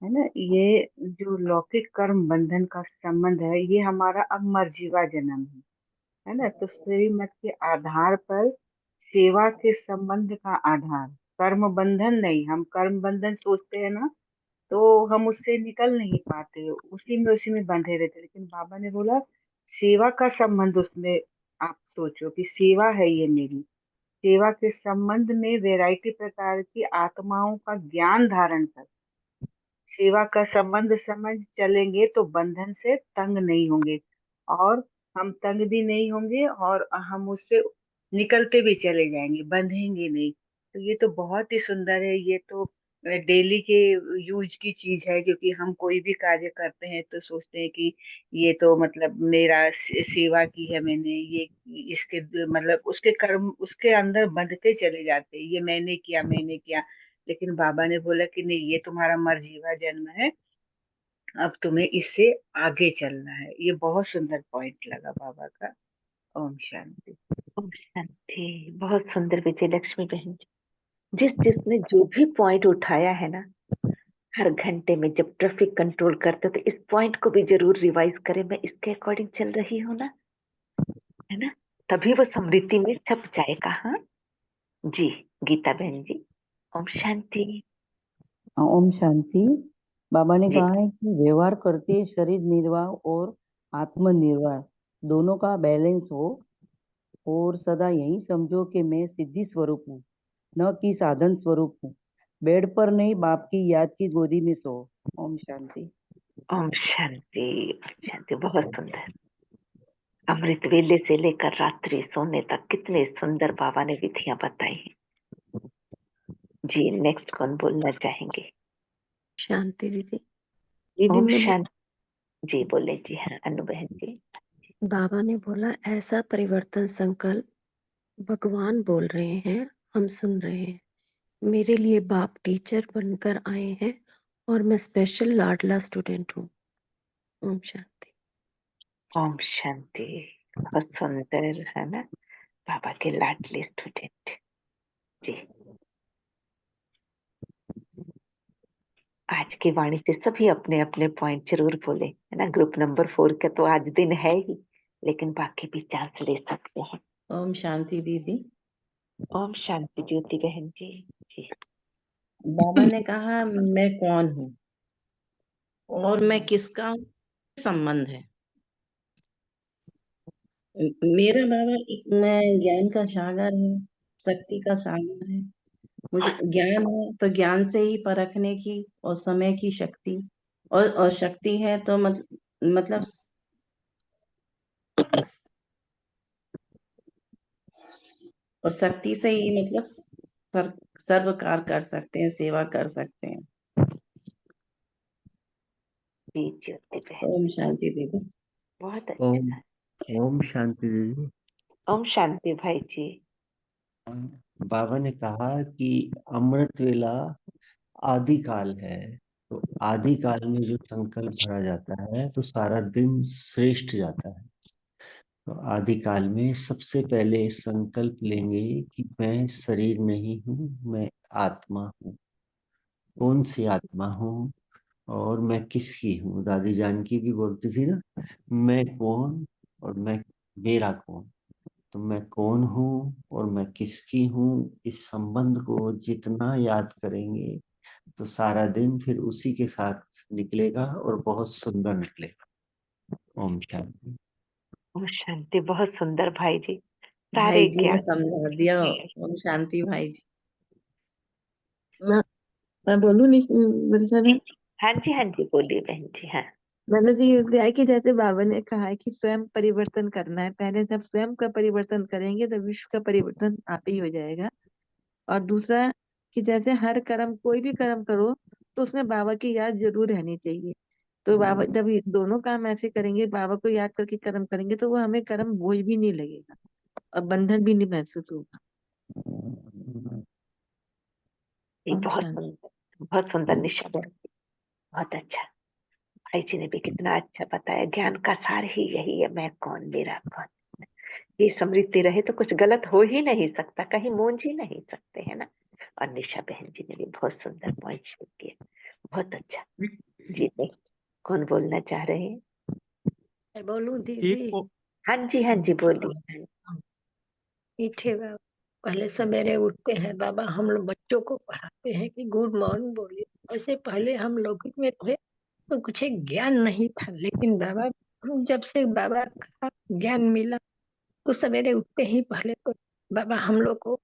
है ना, ये जो लौकिक कर्म बंधन का संबंध है ये हमारा अब मर्जीवा जन्म है ना। तो श्रीमत के आधार पर सेवा के संबंध का आधार कर्म बंधन नहीं। हम कर्म बंधन सोचते हैं ना, तो हम उससे निकल नहीं पाते, उसी में बंधे रहते। लेकिन बाबा ने बोला सेवा का संबंध उसमें, आप सोचो कि सेवा है ये मेरी। सेवा के संबंध में वैरायटी प्रकार की आत्माओं का ज्ञान धारण कर सेवा का संबंध समझ चलेंगे तो बंधन से तंग नहीं होंगे, और हम तंग भी नहीं होंगे, और हम उससे निकलते भी चले जाएंगे, बंधेंगे नहीं। तो ये तो बहुत ही सुंदर है। ये तो डेली के यूज की चीज है, क्योंकि हम कोई भी कार्य करते हैं तो सोचते हैं कि ये तो मतलब मेरा सेवा की है मैंने, ये इसके मतलब उसके कर्म उसके अंदर बंधते चले जाते हैं, ये मैंने किया। लेकिन बाबा ने बोला कि नहीं, ये तुम्हारा मर्जीवा जन्म है, अब तुम्हें इससे आगे चलना है। ये बहुत सुंदर पॉइंट लगा बाबा का। ओम शांति। ओम शांति। बहुत सुंदर विजय लक्ष्मी बहन जी। जिसने जो भी पॉइंट उठाया है ना, हर घंटे में जब ट्रैफिक कंट्रोल करते तो इस पॉइंट को भी जरूर रिवाइज करें, मैं इसके अकॉर्डिंग चल रही हूँ ना, है ना? तभी वो स्मृति में छप जाएगा। हाँ जी गीता बहन जी। ओम शांति। ओम शांति। बाबा ने जी कहा है कि व्यवहार करते शरीर निर्वाह और आत्मनिर्वाह दोनों का बैलेंस हो, और सदा यही समझो कि मैं सिद्धि स्वरूप हूँ, न कि साधन स्वरूप हूँ। बेड पर नहीं, बाप की याद की गोदी में सो। ओम शांति। ओम शांति। ओम शांति। बहुत सुंदर। अमृत वेले से लेकर रात्रि सोने तक कितने सुंदर बाबा ने विधियां बताई हैं। जी नेक्स्ट कौन बोलना चाहेंगे? शांति दीदी। दीदी ओम ने शांति। जी बोले जी। हाँ अनु बहन जी। बाबा ने बोला ऐसा परिवर्तन संकल्प भगवान बोल रहे हैं, हम सुन रहे हैं। मेरे लिए बाप टीचर बनकर आए हैं और मैं स्पेशल लाडला स्टूडेंट हूँ। ओम शांति। ओम शांति। बहुत सुंदर है ना, बाबा के लाडले स्टूडेंट। जी आज की वाणी से सभी अपने अपने पॉइंट जरूर बोले, है ना। ग्रुप नंबर 4 का तो आज दिन है ही, लेकिन बाकी भी चांस ले सकते हैं। ओम शांति दीदी। ओम शांति ज्योति बहन जी। जी बाबा ने कहा मैं कौन हूँ और मैं किसका हूँ, संबंध है। मेरा बाबा मैं ज्ञान का सागर है, शक्ति का सागर है। मुझे ज्ञान है तो ज्ञान से ही परखने की और समय की शक्ति, और शक्ति है तो मतलब और शक्ति से ही मतलब सर्व कार्य कर सकते हैं, सेवा कर सकते हैं। जी ज्योति बहन। ओम शांति दीदी। बहुत ओम अच्छा। ओम शांति दीदी। ओम शांति भाई जी। बाबा ने कहा कि अमृत वेला आदि काल है, तो आदि काल में जो संकल्प भरा जाता है तो सारा दिन श्रेष्ठ जाता है। तो आदिकाल में सबसे पहले संकल्प लेंगे कि मैं शरीर नहीं हूँ, मैं आत्मा हूँ। कौन सी आत्मा हूँ और मैं किसकी हूँ? दादी जानकी भी बोलती थी ना, मैं कौन और मैं मेरा कौन। तो मैं कौन हूँ और मैं किसकी हूँ, इस संबंध को जितना याद करेंगे तो सारा दिन फिर उसी के साथ निकलेगा और बहुत सुंदर निकलेगा। ओम शांति। ओम शांति। बहुत सुंदर भाई जी, सारे भाई जी ने ज्ञान। समझा दिया। ओम शांति भाई जी। मैं बोलूं निशा जी बहन? हाँ जी, हाँ जी, बोलिए बहन जी। हाँ मैंने जी ये दिया है कि जैसे बाबा ने कहा है कि स्वयं परिवर्तन करना है, पहले जब स्वयं का परिवर्तन करेंगे तो विश्व का परिवर्तन आप ही हो जाएगा। और दूसरा कि जैसे हर कर्म, कोई भी कर्म करो तो उसमें बाबा की याद जरूर रहनी चाहिए। तो बाबा जब ये दोनों काम ऐसे करेंगे, बाबा को याद करके कर्म करेंगे, तो वो हमें कर्म बोझ भी नहीं लगेगा और बंधन भी नहीं महसूस होगा। जी, ओम बहुत शांति। सुंदर, बहुत सुंदर निशा बहन जी, बहुत अच्छा। भाई जी ने भी कितना अच्छा बताया। ज्ञान का सार ही यही है, मैं कौन, मेरा कौन। ये स्मृति रहे तो कुछ गलत हो ही नहीं सकता, कहीं मूंझ ही नहीं सकते, है ना। और निशा बहन जी ने भी बहुत सुंदर पॉइंट शेयर किया, बहुत अच्छा। जी नहीं, कौन बोलना चाह रहे हैं? मैं बोलूं दीदी? हाँ जी, हाँ जी, बोलिए। मीठे बाबा पहले सवेरे उठते हैं, बाबा हम लोग बच्चों को पढ़ाते हैं कि गुड मॉर्निंग बोलिए। ऐसे पहले हम लौकिक में थे तो कुछ एक ज्ञान नहीं था, लेकिन बाबा, जब से बाबा का ज्ञान मिला तो सवेरे उठते ही पहले तो बाबा हम लोग को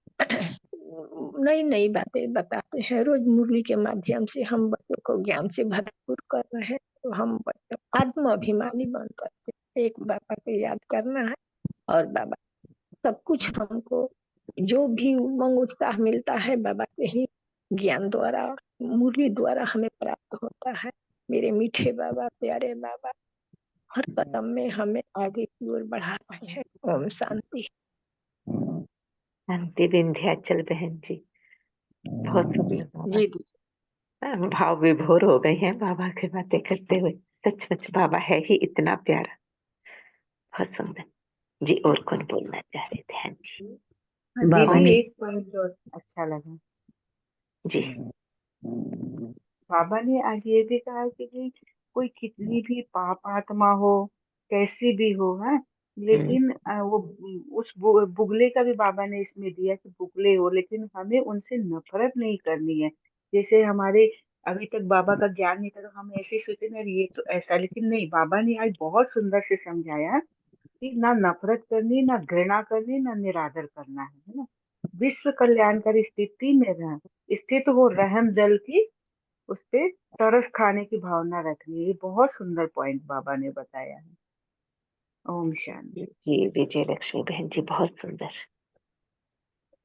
नई नई बातें बताते हैं। रोज मुरली के माध्यम से हम बच्चों को ज्ञान से भरपूर कर रहे हैं, तो हम बच्चों आत्माभिमानी बन करते हैं। एक बाबा को याद करना है और बाबा सब कुछ हमको, जो भी उमंग उत्साह मिलता है बाबा के ही ज्ञान द्वारा, मुरली द्वारा हमें प्राप्त होता है। मेरे मीठे बाबा, प्यारे बाबा हर कदम में हमें आगे की ओर बढ़ा रहे हैं। ओम शांति। शांति विंध्याचल बहन जी, बहुत सुंदर बाबा। जी भाव विभोर हो गए हैं बाबा की बातें करते हुए। सचमुच बाबा है ही इतना प्यारा, बहुत सुंदर। जी, और कौन बोलना चाह रहे थे? हाँ जी, बाबा ओम ने एक पॉइंट और अच्छा लगा। जी। बाबा ने आज ये भी कहा कि कोई कितनी भी पाप आत्मा हो, कैसी भी हो, है, लेकिन वो उस बुगले का भी बाबा ने इसमें दिया कि बुगले हो, लेकिन हमें उनसे नफरत नहीं करनी है। जैसे हमारे अभी तक बाबा का ज्ञान नहीं था तो हम ऐसे ही सोचे ना ये तो ऐसा, लेकिन नहीं, बाबा ने आज बहुत सुंदर से समझाया कि ना नफरत करनी, ना घृणा करनी, ना निरादर करना है ना। विश्व कल्याणकारी स्थिति में रह स्थित हो, रहम दल की उस पे तरस खाने की भावना रखनी है। ये बहुत सुंदर पॉइंट बाबा ने बताया है। ओम शांति। जी, विजय लक्ष्मी बहन जी, बहुत सुंदर,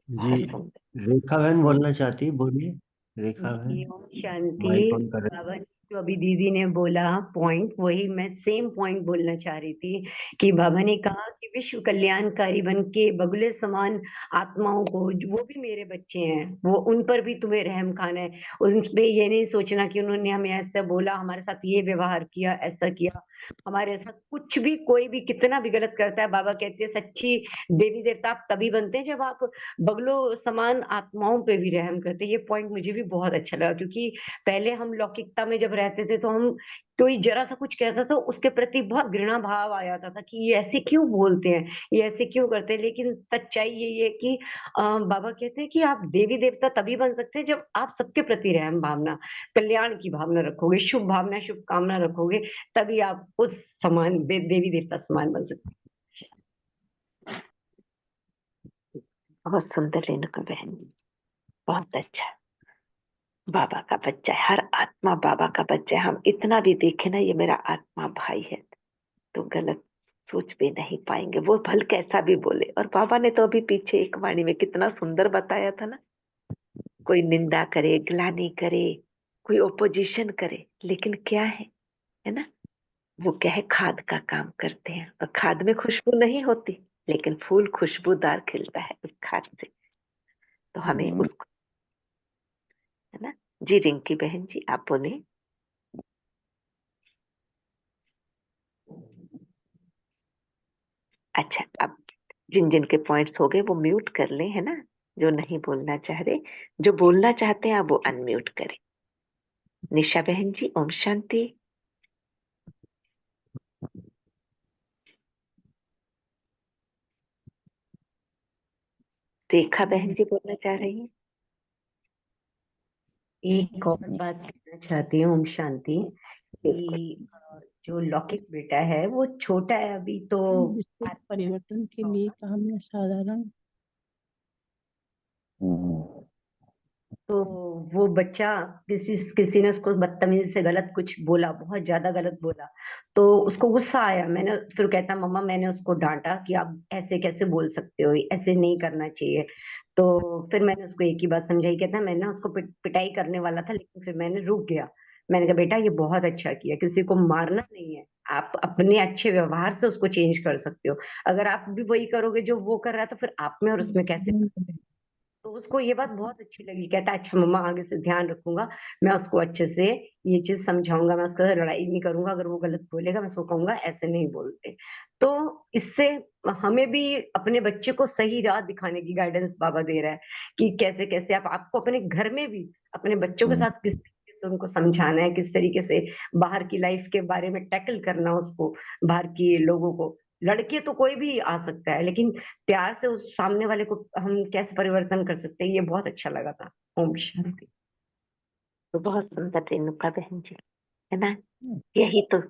जी, बहुत सुंदर। रेखा बहन बोलना चाहती है, बोलिए रेखा जी, बहन। ओम शांति। माइक ऑन कर बाबा ने जो अभी दीदी ने बोला पॉइंट, वही मैं सेम पॉइंट बोलना चाह रही थी कि बाबा ने कहा कि विश्व कल्याणकारी बन के बगुले समान आत्माओं को, वो भी मेरे बच्चे हैं, वो उन पर भी तुम्हें रहम खाना है। उन पे ये नहीं सोचना कि उन्होंने हमें ऐसा बोला, हमारे साथ ये व्यवहार किया, ऐसा किया। हमारे साथ कुछ भी, कोई भी कितना भी गलत करता है, बाबा कहते हैं सच्ची देवी देवता आप तभी बनते हैं जब आप बगलों समान आत्माओं पे भी रहम करते हैं। ये पॉइंट मुझे भी बहुत अच्छा लगा, क्योंकि पहले हम लौकिकता में जब रहते थे तो हम, कोई जरा सा कुछ कहता था उसके प्रति बहुत घृणा भाव आ जाता था कि ये ऐसे क्यों बोलते हैं, ये ऐसे क्यों करते हैं। लेकिन सच्चाई यही है कि बाबा कहते हैं कि आप देवी देवता तभी बन सकते हैं जब आप सबके प्रति रहम भावना, कल्याण की भावना रखोगे, शुभ भावना, शुभ कामना रखोगे, तभी आप उस समान देवी देवता समान बन सकते हैं। बहुत सुंदर रेणुका बहन, बहुत अच्छा। बाबा का बच्चा है, हर आत्मा बाबा का बच्चा है। हम इतना भी देखें ना, ये मेरा आत्मा भाई है, तो गलत सोच भी नहीं पाएंगे, वो भल कैसा भी बोले। और बाबा ने तो अभी पीछे एक वाणी में कितना सुंदर बताया था ना, कोई निंदा करे, ग्लानि करे, कोई ओपोजिशन करे, लेकिन क्या है ना, वो क्या है, खाद का काम करते हैं। और खाद में खुशबू नहीं होती, लेकिन फूल खुशबूदार खिलता है उस खाद से। तो हमें उसको, है ना। जी रिंकी बहन जी, आप बोले। अच्छा, अब जिन जिन के पॉइंट्स हो गए वो म्यूट कर लें, है ना, जो नहीं बोलना चाह रहे। जो बोलना चाहते हैं अब वो अनम्यूट करें। निशा बहन जी, ओम शांति। रेखा बहन जी बोलना चाह रही हैं। एक और बात कहना चाहती हूँ, ओम शांति, कि जो लौकिक बेटा है वो छोटा है अभी, तो जिससे परिवर्तन के लिए काम में साधारण तो वो बच्चा किसी ने उसको बदतमीजी से गलत कुछ बोला, बहुत ज्यादा गलत बोला, तो उसको गुस्सा आया। मैंने फिर कहता मम्मा मैंने उसको डांटा कि आप ऐसे कैसे बोल सकते हो, ऐसे नहीं करना चाहिए। तो फिर मैंने उसको एक ही बात समझाई। कहता मैं ना उसको पिटाई करने वाला था, लेकिन फिर मैंने रुक गया। मैंने कहा बेटा ये बहुत अच्छा किया, किसी को मारना नहीं है, आप अपने अच्छे व्यवहार से उसको चेंज कर सकते हो। अगर आप भी वही करोगे जो वो कर रहा है तो फिर आप में और उसमें कैसे। तो उसको ये बात बहुत अच्छी लगी। कहता अच्छा मम्मा आगे से ध्यान रखूंगा, मैं उसको अच्छे से ये चीज समझाऊंगा, मैं उसके साथ लड़ाई नहीं करूंगा, अगर वो गलत बोलेगा मैं उसको कहूंगा ऐसे नहीं बोलते। तो इससे हमें भी अपने बच्चे को सही राह दिखाने की गाइडेंस बाबा दे रहा है कि कैसे कैसे आपको अपने घर में भी अपने बच्चों के साथ किस तरीके से उनको समझाना है, किस तरीके से बाहर की लाइफ के बारे में टैकल करना उसको, बाहर के लोगों को। लड़के तो कोई भी आ सकता है, लेकिन प्यार से उस सामने वाले को हम कैसे परिवर्तन कर सकते हैं, ये बहुत अच्छा लगा था। ओम शांति। तो बहुत सुंदर रेणुका बहन जी, है ना। यही तो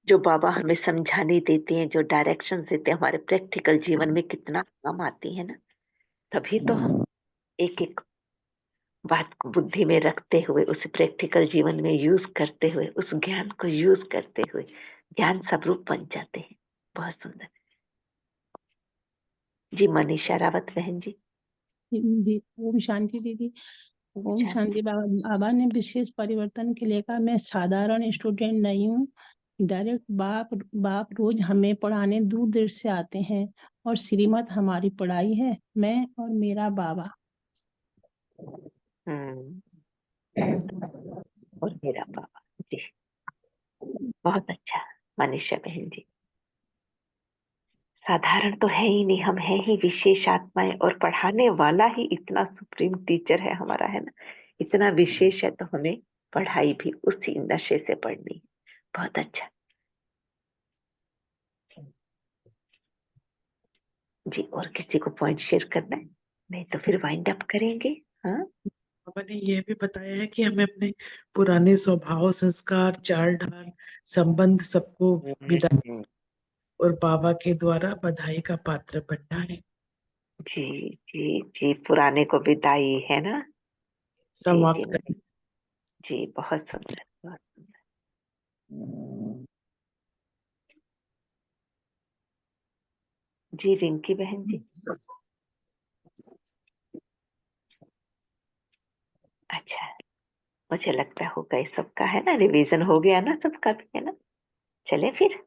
जो बाबा हमें समझाने देते हैं, जो डायरेक्शन देते हैं, हमारे प्रैक्टिकल जीवन में कितना काम आती है ना। तभी तो हम एक एक बात को बुद्धि में रखते हुए, उस प्रैक्टिकल जीवन में यूज करते हुए, उस ज्ञान को यूज करते हुए ज्ञान स्वरूप बन जाते हैं। बहुत सुंदर जी। मनीषा रावत बहन जी। ओम शांति दीदी। ओम शांति। बाबा ने विशेष परिवर्तन के लिए कहा मैं साधारण स्टूडेंट नहीं हूँ, डायरेक्ट बाप रोज हमें पढ़ाने दूर दूर से आते हैं और श्रीमत हमारी पढ़ाई है, मैं और मेरा बाबा। और मेरा बाबा जी। बहुत अच्छा मनीषा बहन जी। साधारण तो है ही नहीं, हम है ही विशेष आत्माएं, और पढ़ाने वाला ही इतना सुप्रीम टीचर है हमारा, है ना। इतना विशेष है तो हमें पढ़ाई भी उसी नशे से पढ़नी है। बहुत अच्छा जी। और किसी को पॉइंट शेयर करना है? नहीं तो फिर वाइंड अप करेंगे। हाँ, बाबा ने यह भी बताया है कि हमें अपने पुराने स्वभाव, संस्कार, चाल ढाल, संबंध सबको विदा और बाबा के द्वारा बधाई का पात्र बनना है। जी जी जी। पुराने को विदाई, है ना। जी समाप्त जी करना। जी। बहुत सुंदर, बहुत सुंदर। जी रिंकी बहन जी। अच्छा, मुझे लगता होगा ये सबका, है ना, रिवीजन हो गया ना सबका भी, है ना। चले फिर।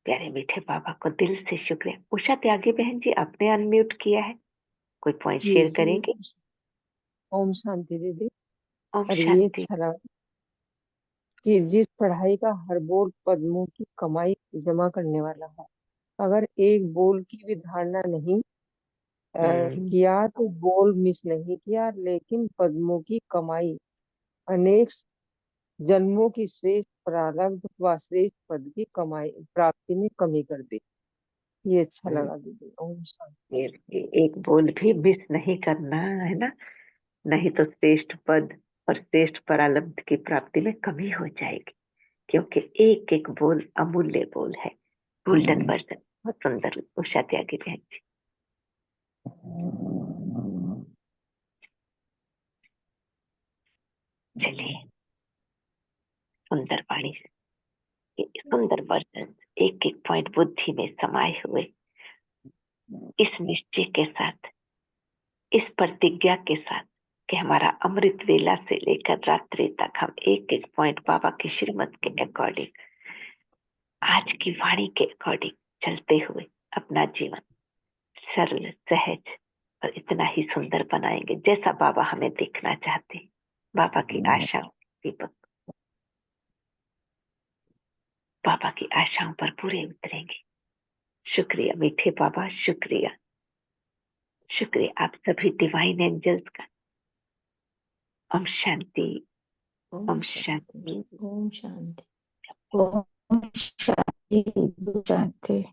प्यारे मीठे बाबा को दिल से शुक्रिया। उषा त्यागी बहन जी, आपने अनम्यूट किया है, कोई पॉइंट जी शेयर जी। करेंगे? ओम शांति दीदी। ओम और ये शांति। अच्छा लगा कि जिस पढ़ाई का हर बोल पद्मों की कमाई जमा करने वाला है, अगर एक बोल की भी धारणा नहीं किया तो बोल मिस नहीं किया, लेकिन पद्मों की कमाई अनेक जन्मों की श्रेष्ठ प्रारब्ध व श्रेष्ठ पद की कमाई प्राप्ति में कमी कर दी। ये अच्छा लगा दीदी। ओम शांति। एक बोल भी मिस नहीं करना, है ना, नहीं तो श्रेष्ठ पद और श्रेष्ठ प्रारब्ध की प्राप्ति में कमी हो जाएगी, क्योंकि एक एक बोल अमूल्य बोल है। Golden version. बहुत सुंदर उषा त्यागी बहन जी। चलिए, सुंदर वाणी, सुंदर वर्जन, एक एक पॉइंट बुद्धि में समाये हुए, इस निश्चय के साथ, इस प्रतिज्ञा के साथ कि हमारा अमृत वेला से लेकर रात्रि तक हम एक एक पॉइंट बाबा की श्रीमत के अकॉर्डिंग, आज की वाणी के अकॉर्डिंग चलते हुए अपना जीवन सरल, सहज और इतना ही सुंदर बनाएंगे जैसा बाबा हमें देखना चाहते हैं। बाबा की आशा दीपक। बाबा की आशाओं पर पूरे उतरेंगे। शुक्रिया मीठे बाबा, शुक्रिया, शुक्रिया आप सभी डिवाइन एंजल्स का। ओम शांति, ओम ओम शांति, शांति। ओम शांति, ओम शांति, शांति।